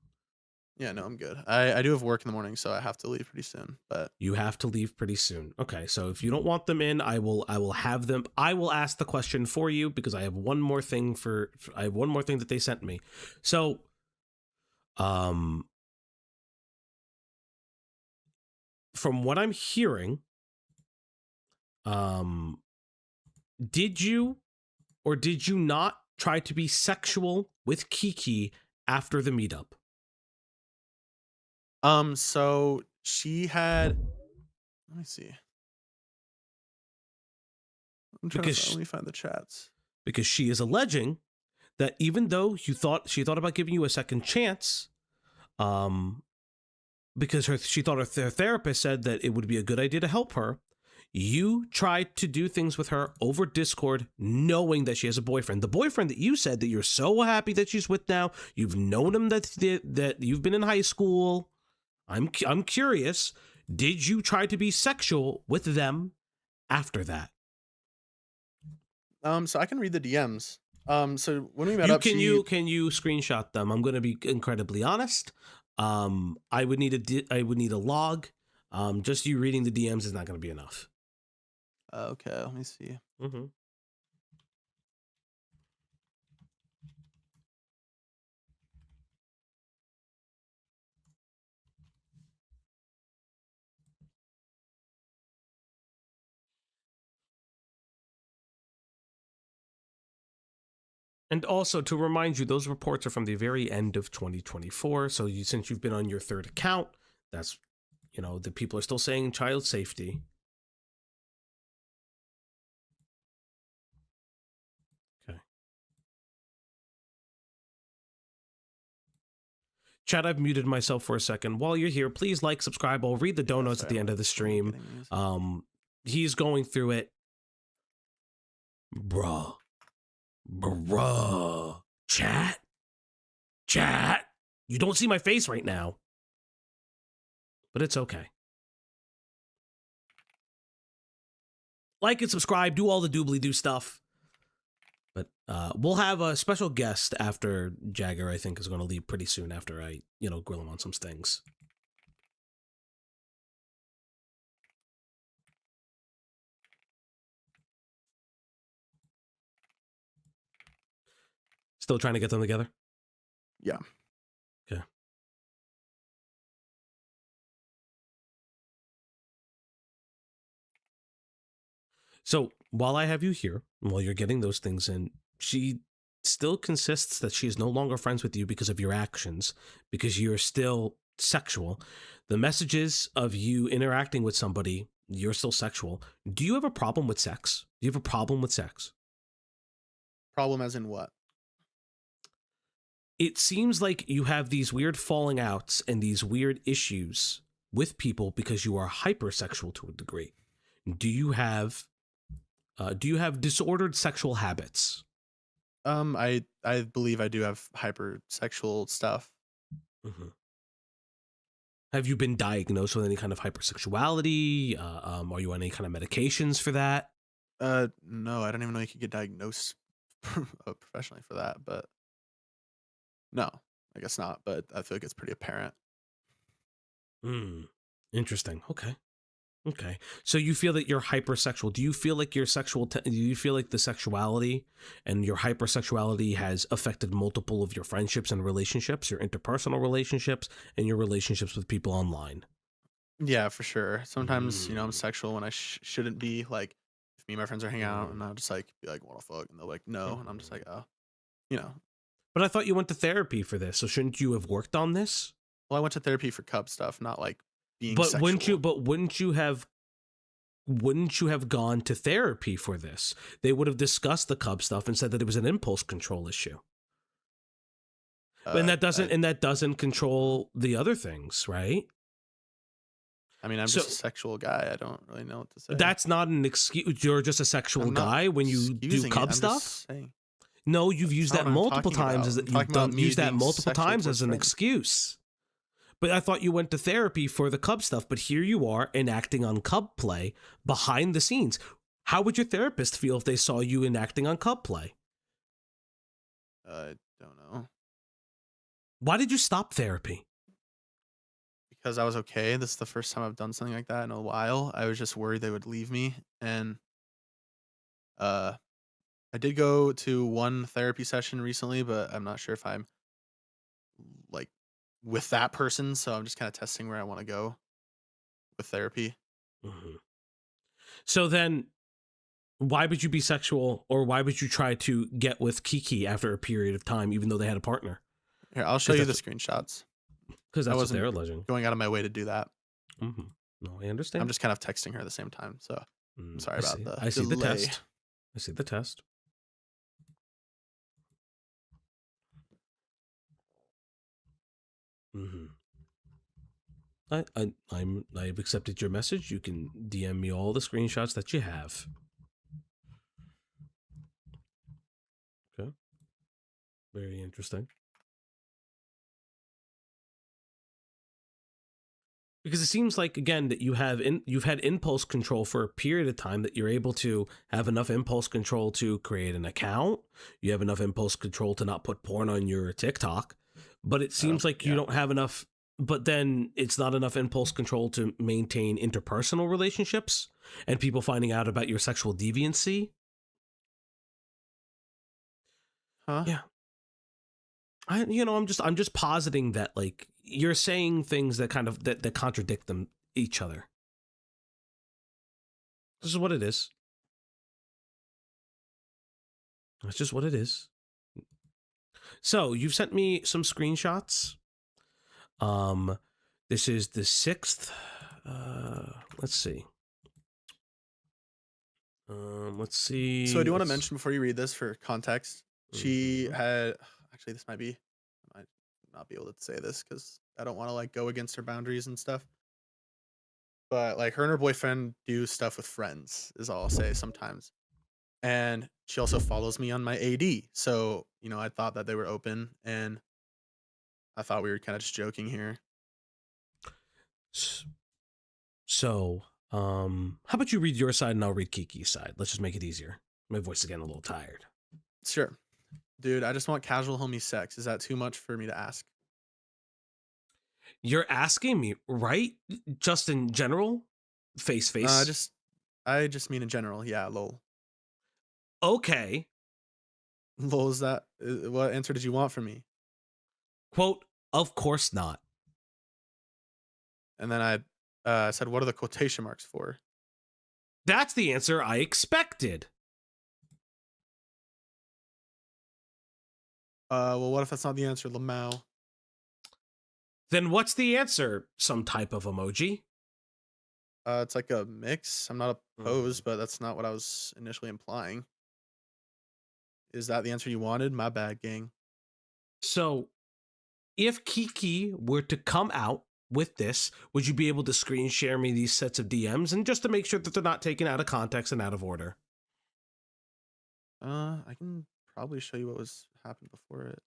Yeah, no, I'm good. I do have work in the morning, so I have to leave pretty soon. But you have to leave pretty soon. Okay, so if you don't want them in, I will have them. I will ask the question for you because I have one more thing that they sent me. So, from what I'm hearing, did you or did you not try to be sexual with Kiki after the meetup? So she had, let me see. Let me find the chats. Because she is alleging that even though she thought about giving you a second chance, because she thought her therapist said that it would be a good idea to help her, you tried to do things with her over Discord, knowing that she has a boyfriend. The boyfriend that you said that you're so happy that she's with now. You've known him that you've been in high school. I'm curious. Did you try to be sexual with them after that? So I can read the DMs. So when we met up, can you screenshot them? I'm going to be incredibly honest. I would need a log. Just you reading the DMs is not going to be enough. Okay, let me see. Mm-hmm. And also to remind you, those reports are from the very end of 2024. So since you've been on your third account, that's, the people are still saying child safety. Okay. Chat, I've muted myself for a second. While you're here, please like, subscribe. I'll read the donuts at the end of the stream. He's going through it. Bruh. Chat. You don't see my face right now. But it's okay. Like and subscribe. Do all the doobly-doo stuff. But we'll have a special guest after Jagger, I think, is going to leave pretty soon after I, grill him on some things. Still trying to get them together? Yeah. Okay. So while I have you here, while you're getting those things in, she still consists that she is no longer friends with you because of your actions, because you're still sexual. The messages of you interacting with somebody, you're still sexual. Do you have a problem with sex? Do you have a problem with sex? Problem as in what? It seems like you have these weird falling outs and these weird issues with people because you are hypersexual to a degree. Do you have disordered sexual habits? I believe I do have hypersexual stuff. Mm-hmm. Have you been diagnosed with any kind of hypersexuality? Are you on any kind of medications for that? No, I don't even know you could get diagnosed professionally for that, but no, I guess not. But I feel like it's pretty apparent. Interesting. Okay. So you feel that you're hypersexual. Do you feel like your do you feel like the sexuality and your hypersexuality has affected multiple of your friendships and relationships, your interpersonal relationships, and your relationships with people online? Yeah, for sure. Sometimes, I'm sexual when I shouldn't be. Like, if me and my friends are hanging out and I'll just like be like, what the fuck? And they're like, no. And I'm just like, oh, But I thought you went to therapy for this. So shouldn't you have worked on this? Well, I went to therapy for cub stuff, not like being But sexual. wouldn't you have gone to therapy for this? They would have discussed the cub stuff and said that it was an impulse control issue. And that doesn't control the other things, right? I mean, I'm just a sexual guy. I don't really know what to say. That's not an excuse. You're just a sexual guy when you do cub stuff? No, you've used that multiple times. Used that multiple times as an excuse. But I thought you went to therapy for the cub stuff, but here you are enacting on cub play behind the scenes. How would your therapist feel if they saw you enacting on cub play? I don't know. Why did you stop therapy? Because I was okay. This is the first time I've done something like that in a while. I was just worried they would leave me. And I did go to one therapy session recently, but I'm not sure if I'm like with that person. So I'm just kind of testing where I want to go with therapy. Mm-hmm. So then why would you be sexual, or why would you try to get with Kiki after a period of time, even though they had a partner? Here, I'll show you the screenshots. Because that's what they're alleging. Going out of my way to do that. Mm-hmm. No, I understand. I'm just kind of texting her at the same time. So I'm sorry about the I see the delay. test. I see the test. Mm-hmm. I've accepted your message. You can DM me all the screenshots that you have. Okay. Very interesting. Because it seems like, again, that you've had impulse control for a period of time, that you're able to have enough impulse control to create an account. You have enough impulse control to not put porn on your TikTok. But it seems like you don't have enough but then it's not enough impulse control to maintain interpersonal relationships and people finding out about your sexual deviancy. Huh? Yeah. I'm just positing that, like, you're saying things that kind of that contradict each other. This is what it is. That's just what it is. So you've sent me some screenshots. This is the 6th. Let's see. Let's see. So I do want to mention before you read this for context, she had, actually this might be, I might not be able to say this because I don't want to like go against her boundaries and stuff. But like her and her boyfriend do stuff with friends is all I'll say sometimes. And she also follows me on my AD. So, I thought that they were open and I thought we were kind of just joking here. So, how about you read your side and I'll read Kiki's side? Let's just make it easier. My voice is getting a little tired. Sure. Dude, I just want casual homie sex. Is that too much for me to ask? You're asking me, right? Just in general? Face. I just mean in general. Yeah, lol. Okay. Lol, is that, what answer did you want from me? Quote, of course not. And then I said, what are the quotation marks for? That's the answer I expected. Well, what if that's not the answer, Lamau? Then what's the answer? Some type of emoji? It's like a mix. I'm not opposed, but that's not what I was initially implying. Is that the answer you wanted? My bad, gang. So, if Kiki were to come out with this, would you be able to screen share me these sets of DMs, and just to make sure that they're not taken out of context and out of order? I can probably show you what was happened before it.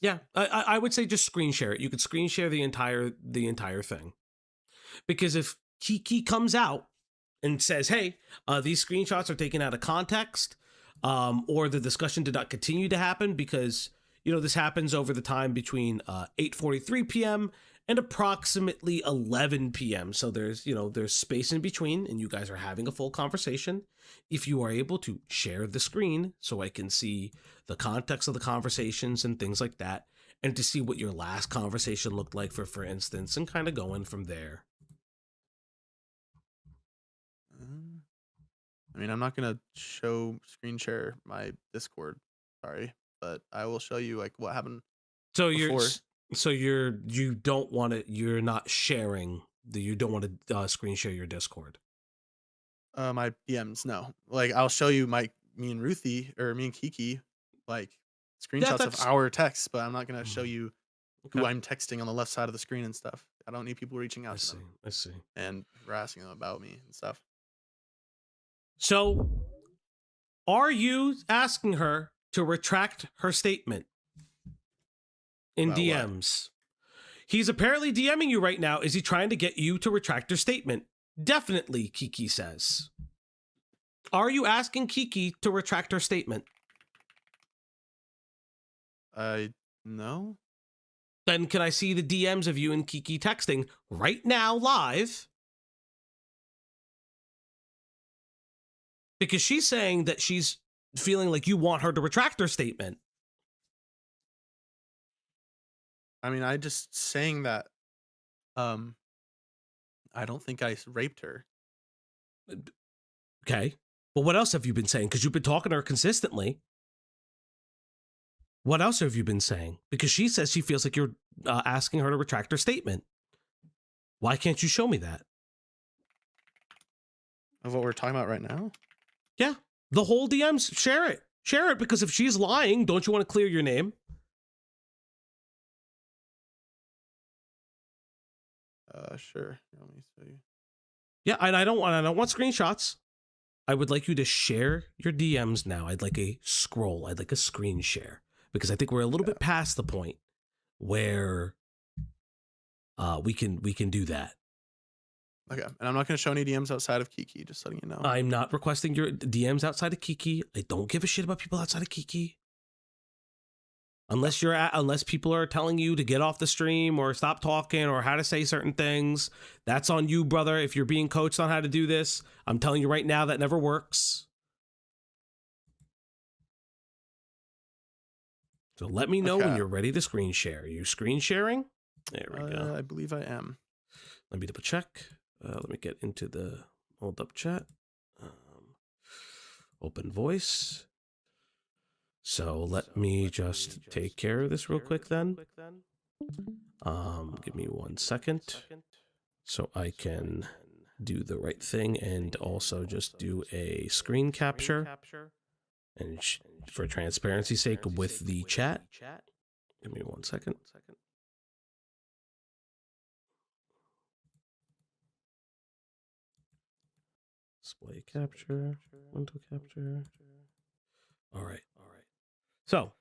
Yeah, I would say just screen share it. You could screen share the entire thing, because if Kiki comes out and says, "Hey, these screenshots are taken out of context," or the discussion did not continue to happen because this happens over the time between 8:43 p.m. and approximately 11 p.m. So there's space in between, and you guys are having a full conversation. If you are able to share the screen so I can see the context of the conversations and things like that, and to see what your last conversation looked like, for instance, and kind of going from there. I mean, I'm not gonna screen share my Discord, sorry, but I will show you like what happened. So before. you don't want to. You're not sharing. You don't want to screen share your Discord. My DMs, no. Like I'll show you me and Ruthie or me and Kiki, like screenshots of our texts, but I'm not gonna show you who I'm texting on the left side of the screen and stuff. I don't need people reaching out to them. I see. And harassing them about me and stuff. So, are you asking her to retract her statement in About DMs? He's apparently DMing you right now. Is he trying to get you to retract your statement? Definitely, Kiki says. Are you asking Kiki to retract her statement? No. Then can I see the DMs of you and Kiki texting right now live? Because she's saying that she's feeling like you want her to retract her statement. I mean, I just saying that I don't think I raped her. Okay. But what else have you been saying? Because you've been talking to her consistently. What else have you been saying? Because she says she feels like you're asking her to retract her statement. Why can't you show me that? Of what we're talking about right now? Yeah. The whole DMs, share it. Share it, because if she's lying, don't you want to clear your name? Sure. Let me see. Yeah, and I don't want screenshots. I would like you to share your DMs now. I'd like a scroll. I'd like a screen share, because I think we're a little bit past the point where we can do that. Okay, and I'm not going to show any DMs outside of Kiki, just letting you know. I'm not requesting your DMs outside of Kiki. I don't give a shit about people outside of Kiki. Unless people are telling you to get off the stream or stop talking or how to say certain things, that's on you, brother. If you're being coached on how to do this, I'm telling you right now that never works. So let me know when you're ready to screen share. Are you screen sharing? There we go. I believe I am. Let me double check. Let me get into the hold up chat. Open voice. So let me just take care of this real quick then. Give me 1 second so I can do the right thing and also just do a screen capture and for transparency's sake with the chat. Give me 1 second. Display capture, window capture. All right. So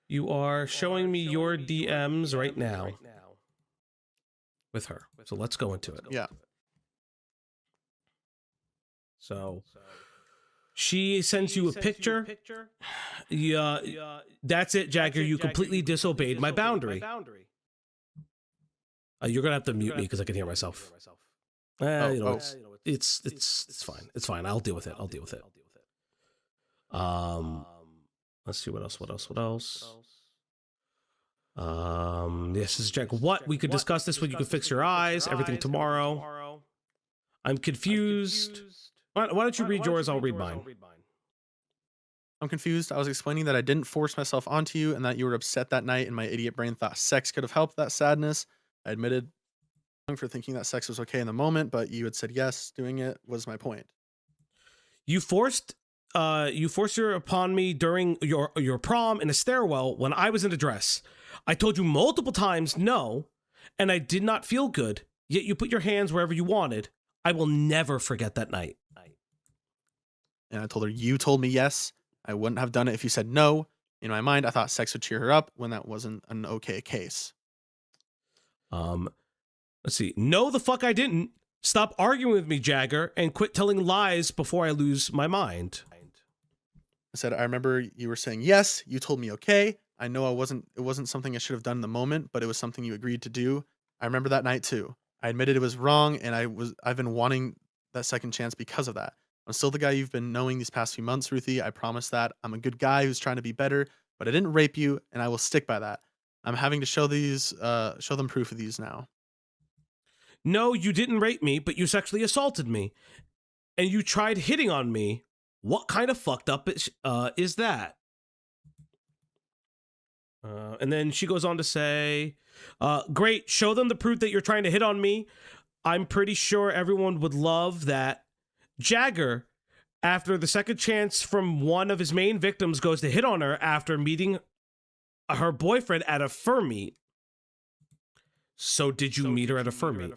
you are showing me your DMs right now with her. So let's go into it. Yeah. So she sends you a picture. Yeah, that's it, Jagger. You completely disobeyed my boundary. You're gonna have to mute me because I can hear myself. It's fine. It's fine. I'll deal with it. Let's see what else. This is Jack. What? We could discuss this when you can fix your eyes. Everything tomorrow. I'm confused. Why don't you read yours? I'll read mine. I'm confused. I was explaining that I didn't force myself onto you and that you were upset that night, and my idiot brain thought sex could have helped that sadness. I admitted for thinking that sex was okay in the moment, but you had said yes. Doing it was my point. You forced her upon me during your prom in a stairwell when I was in a dress. I told you multiple times no, and I did not feel good, yet you put your hands wherever you wanted. I will never forget that night. And I told her, you told me yes. I wouldn't have done it if you said no. In my mind, I thought sex would cheer her up when that wasn't an okay case. Let's see. No, the fuck I didn't. Stop arguing with me, Jagger, and quit telling lies before I lose my mind. I said, I remember you were saying yes. You told me okay. I know it wasn't something I should have done in the moment, but it was something you agreed to do. I remember that night too. I admitted it was wrong, and I've been wanting that second chance because of that. I'm still the guy you've been knowing these past few months, Ruthie. I promise that. I'm a good guy who's trying to be better, but I didn't rape you, and I will stick by that. I'm having to show them proof of these now. No, you didn't rape me, but you sexually assaulted me. And you tried hitting on me. What kind of fucked up is that? And then she goes on to say, great, show them the proof that you're trying to hit on me. I'm pretty sure everyone would love that. Jagger, after the second chance from one of his main victims, goes to hit on her after meeting her boyfriend at a fur meet. So did you meet her at a fur meet?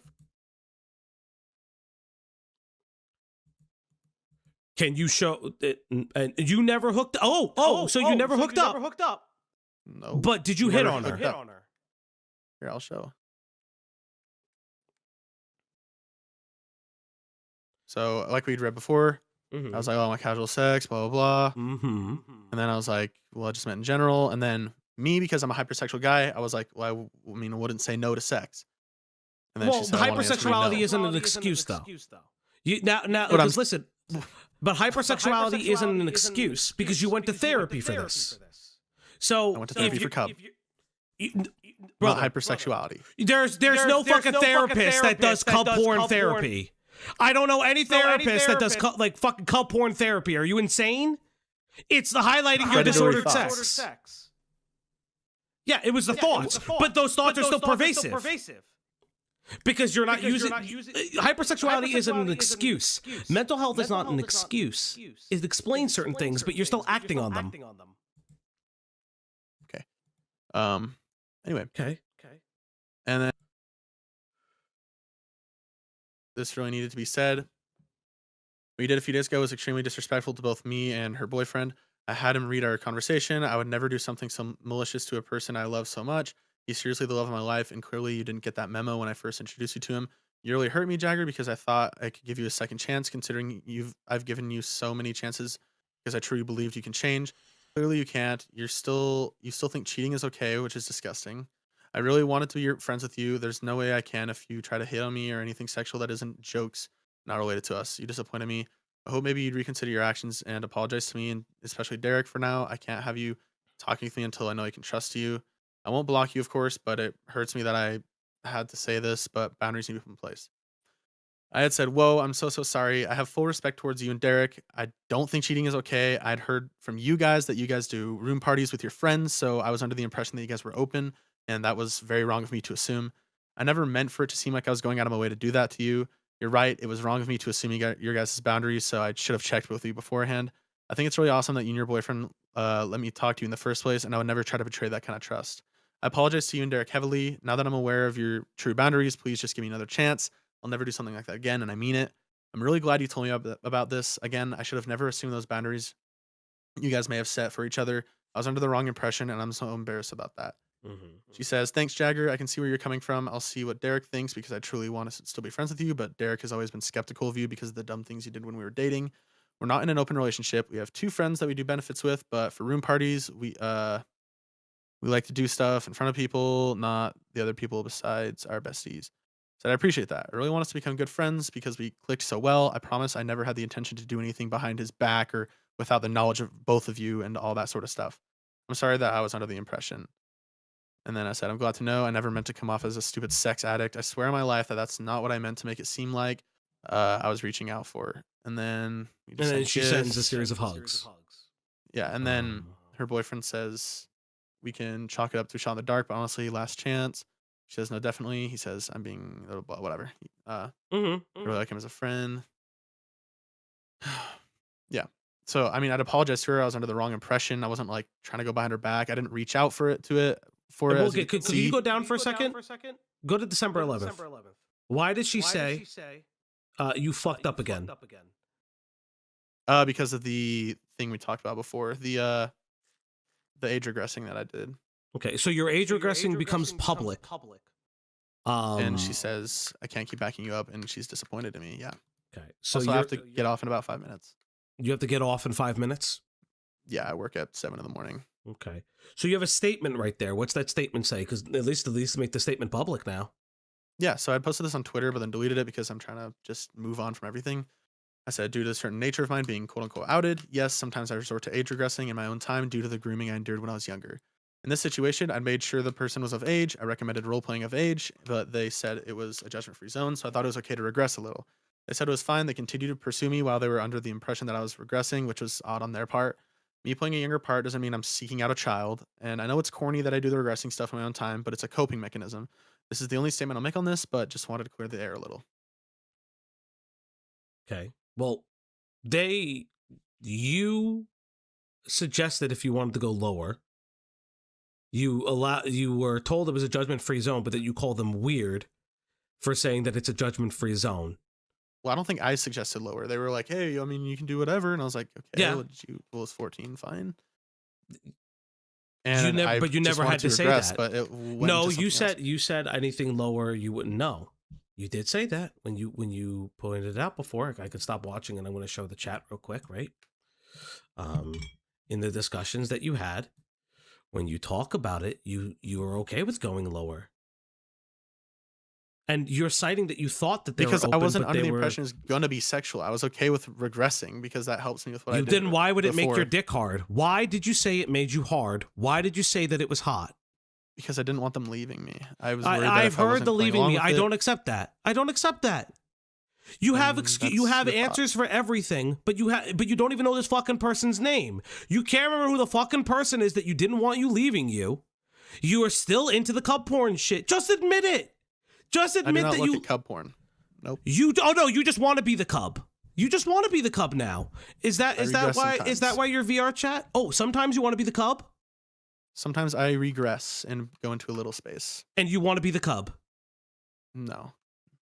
Can you show it? And you never hooked? So you never hooked up? No. But did you hit on her? Here, I'll show. So, like we'd read before, I was like, oh, my casual sex, blah, blah, blah. And then I was like, well, I just meant in general. And then me, because I'm a hypersexual guy, I was like, well, I wouldn't say no to sex. And then she said, hypersexuality isn't an excuse, though. Listen, but hypersexuality isn't an excuse because you went to therapy for this. So I went to therapy for cub. Not hypersexuality. There's no fucking therapist that does cub porn therapy. I don't know any therapist that does fucking cub porn therapy. Are you insane? It's the highlighting your disordered sex. Yeah, it was the thoughts, but those thoughts are still pervasive. Because you're not using hypersexuality isn't an excuse. Mental health is not an excuse. It explains certain things, but you're still acting on them. Okay. Anyway. Okay. And then this really needed to be said. What you did a few days ago was extremely disrespectful to both me and her boyfriend. I had him read our conversation. I would never do something so malicious to a person I love so much. He's seriously the love of my life, and clearly you didn't get that memo when I first introduced you to him. You really hurt me, Jagger, because I thought I could give you a second chance, considering I've given you so many chances because I truly believed you can change. Clearly you can't. You still think cheating is okay, which is disgusting. I really wanted to be friends with you. There's no way I can if you try to hit on me or anything sexual that isn't jokes not related to us. You disappointed me. I hope maybe you'd reconsider your actions and apologize to me, and especially Derek for now. I can't have you talking with me until I know I can trust you. I won't block you, of course, but it hurts me that I had to say this, but boundaries need to be in place. I had said, whoa, I'm so sorry. I have full respect towards you and Derek. I don't think cheating is okay. I'd heard from you guys that you guys do room parties with your friends, so I was under the impression that you guys were open, and that was very wrong of me to assume. I never meant for it to seem like I was going out of my way to do that to you. You're right. It was wrong of me to assume your guys' boundaries, so I should have checked with you beforehand. I think it's really awesome that you and your boyfriend let me talk to you in the first place, and I would never try to betray that kind of trust. I apologize to you and Derek heavily. Now that I'm aware of your true boundaries, please just give me another chance. I'll never do something like that again, and I mean it. I'm really glad you told me about this. Again, I should have never assumed those boundaries you guys may have set for each other. I was under the wrong impression, and I'm so embarrassed about that. She says, thanks, Jagger. I can see where you're coming from. I'll see what Derek thinks because I truly want to still be friends with you, but Derek has always been skeptical of you because of the dumb things you did when we were dating. We're not in an open relationship. We have 2 friends that we do benefits with, but for room parties, we like to do stuff in front of people, not the other people besides our besties. Said, I appreciate that. I really want us to become good friends because we clicked so well. I promise I never had the intention to do anything behind his back or without the knowledge of both of you and all that sort of stuff. I'm sorry that I was under the impression. And then I said, I'm glad to know I never meant to come off as a stupid sex addict. I swear on my life that that's not what I meant to make it seem like I was reaching out for. And then she sends a series of hugs. Yeah, and then her boyfriend says, we can chalk it up to a shot in the dark, but honestly, last chance. She says, no, definitely. He says, I'm being, whatever. I really like him as a friend. Yeah. So, I mean, I'd apologize to her. I was under the wrong impression. I wasn't like trying to go behind her back. I didn't reach out for it. Could you go down for a second? Go to December 11th. Why did she say you fucked up again? Because of the thing we talked about before, the age regressing that I did. Okay, so your age regressing becomes public. And she says, I can't keep backing you up, and she's disappointed in me. Yeah. Okay. So I have to get off in about 5 minutes. You have to get off in 5 minutes? Yeah, I work at 7 in the morning. Okay. So you have a statement right there. What's that statement say? Because at least make the statement public now. Yeah, so I posted this on Twitter, but then deleted it because I'm trying to just move on from everything. I said, due to the certain nature of mine being quote-unquote outed, yes, sometimes I resort to age regressing in my own time due to the grooming I endured when I was younger. In this situation, I made sure the person was of age. I recommended role-playing of age, but they said it was a judgment-free zone, so I thought it was okay to regress a little. They said it was fine. They continued to pursue me while they were under the impression that I was regressing, which was odd on their part. Me playing a younger part doesn't mean I'm seeking out a child, and I know it's corny that I do the regressing stuff in my own time, but it's a coping mechanism. This is the only statement I'll make on this, but just wanted to clear the air a little. Okay. Well, you suggested if you wanted to go lower, you were told it was a judgment-free zone, but that you called them weird for saying that it's a judgment-free zone. Well, I don't think I suggested lower. They were like, hey, I mean, you can do whatever. And I was like, okay, yeah. Well, it's 14, fine. And you never had to say that. But no, you said anything lower, you wouldn't know. You did say that when you pointed it out before. I could stop watching and I'm going to show the chat real quick, right? In the discussions that you had, when you talk about it, you were okay with going lower. And you're citing that you thought that they because were open, I wasn't under the impression it was gonna be sexual. I was okay with regressing because that helps me with what I did. Then why would it make your dick hard? Why did you say it made you hard? Why did you say that it was hot? Because I didn't want them leaving me. I was worried that I've heard the leaving me. I don't accept that. I don't accept that. You have answers for everything, but you don't even know this fucking person's name. You can't remember who the fucking person is that you didn't want you leaving you. You are still into the cub porn shit. Just admit it. Just admit that you look at cub porn. Nope. You just want to be the cub. You just want to be the cub now. Is that why you're VR chat? Oh, sometimes you want to be the cub? Sometimes I regress and go into a little space. And you want to be the cub? No.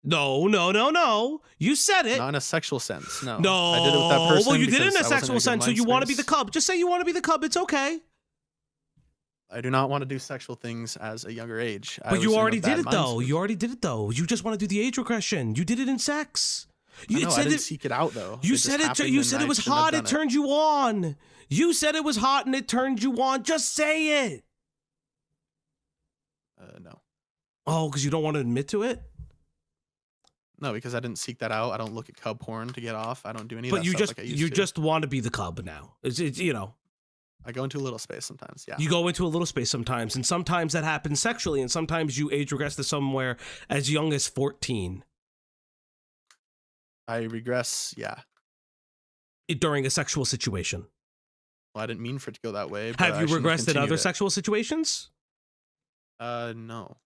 No. You said it. Not in a sexual sense. No. No. I did it with that person. Well, you did it in a sexual sense, so you want to be the cub. Just say you want to be the cub. It's okay. I do not want to do sexual things as a younger age. But you already did it, though. You already did it, though. You just want to do the age regression. You did it in sex. I know, I didn't seek it out though. You It just said it. happened You and said I it was shouldn't have hot. done It turned you on. You said it was hot and it turned you on. Just say it. No. Oh, because you don't want to admit to it. No, because I didn't seek that out. I don't look at cub porn to get off. I don't do any of But that you stuff just like I used you to. just want to be the cub now. It's you know. I go into a little space sometimes. Yeah. You go into a little space sometimes, and sometimes that happens sexually, and sometimes you age regress to somewhere as young as 14 I regress. Yeah. during a sexual situation. Well, I didn't mean for it to go that way. But Have I you shouldn't regressed in continued other it. sexual situations? No.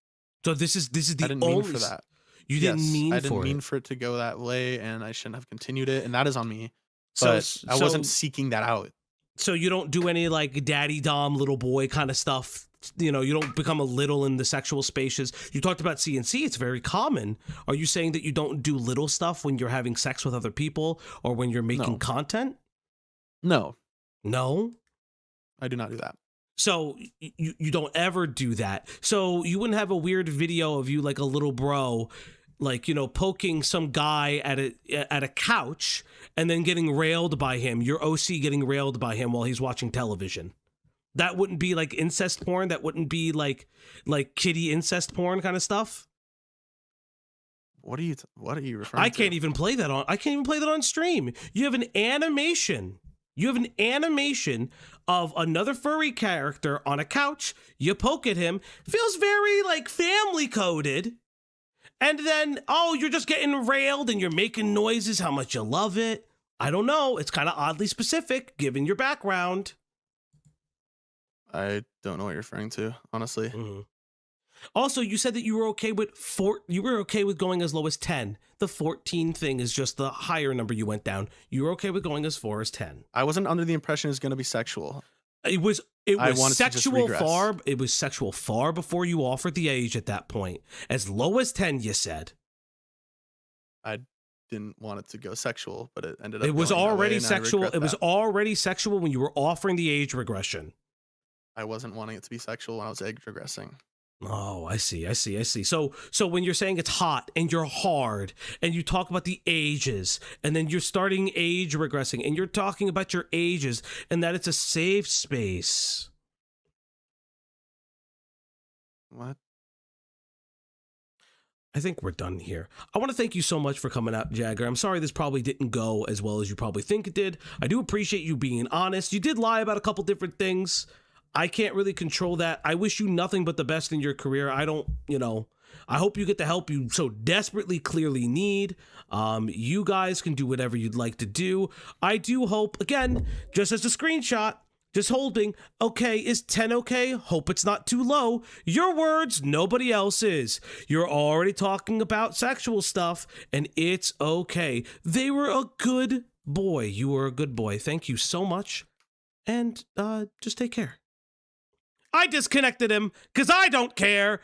So this is the I didn't only mean for that. You didn't Yes, mean I didn't for mean it. for it to go that way, and I shouldn't have continued it, and that is on me. So But I wasn't seeking that out. So you don't do any like daddy dom little boy kind of stuff. You know, you don't become a little in the sexual spaces. You talked about CNC. It's very common. Are you saying that you don't do little stuff when you're having sex with other people or when you're making No. content? No, No. I do not do that. So you don't ever do that. So you wouldn't have a weird video of you like a little bro, like, you know, poking some guy at a couch and then getting railed by him. Your OC getting railed by him while he's watching television. That wouldn't be like incest porn. That wouldn't be like kitty incest porn kind of stuff. What are you referring to? I can't even play that on stream. You have an animation. You have an animation of another furry character on a couch. You poke at him. Feels very like family coded. And then, oh, you're just getting railed and you're making noises, how much you love it. I don't know. It's kind of oddly specific given your background. I don't know what you're referring to, honestly. Mm-hmm. Also, you said that you were okay with going as low as 10. The 14 thing is just the higher number you went down. You were okay with going as far as 10. I wasn't under the impression it was going to be sexual. It was wanted to just sexual regress. it was sexual far before you offered the age at that point. As low as 10, you said. I didn't want it to go sexual, but it ended up It was going that way, already and I sexual. regret It was that. already sexual when you were offering the age regression. I wasn't wanting it to be sexual when I was age regressing. Oh, I see. So when you're saying it's hot and you're hard and you talk about the ages and then you're starting age regressing and you're talking about your ages and that it's a safe space. What? I think we're done here. I want to thank you so much for coming out, Jagger. I'm sorry this probably didn't go as well as you probably think it did. I do appreciate you being honest. You did lie about a couple different things. I can't really control that. I wish you nothing but the best in your career. I don't, I hope you get the help you so desperately clearly need. You guys can do whatever you'd like to do. I do hope, again, just as a screenshot, just holding, okay, is 10 okay? Hope it's not too low. Your words, nobody else's. You're already talking about sexual stuff, and it's okay. They were a good boy. You were a good boy. Thank you so much, and just take care. I disconnected him because I don't care.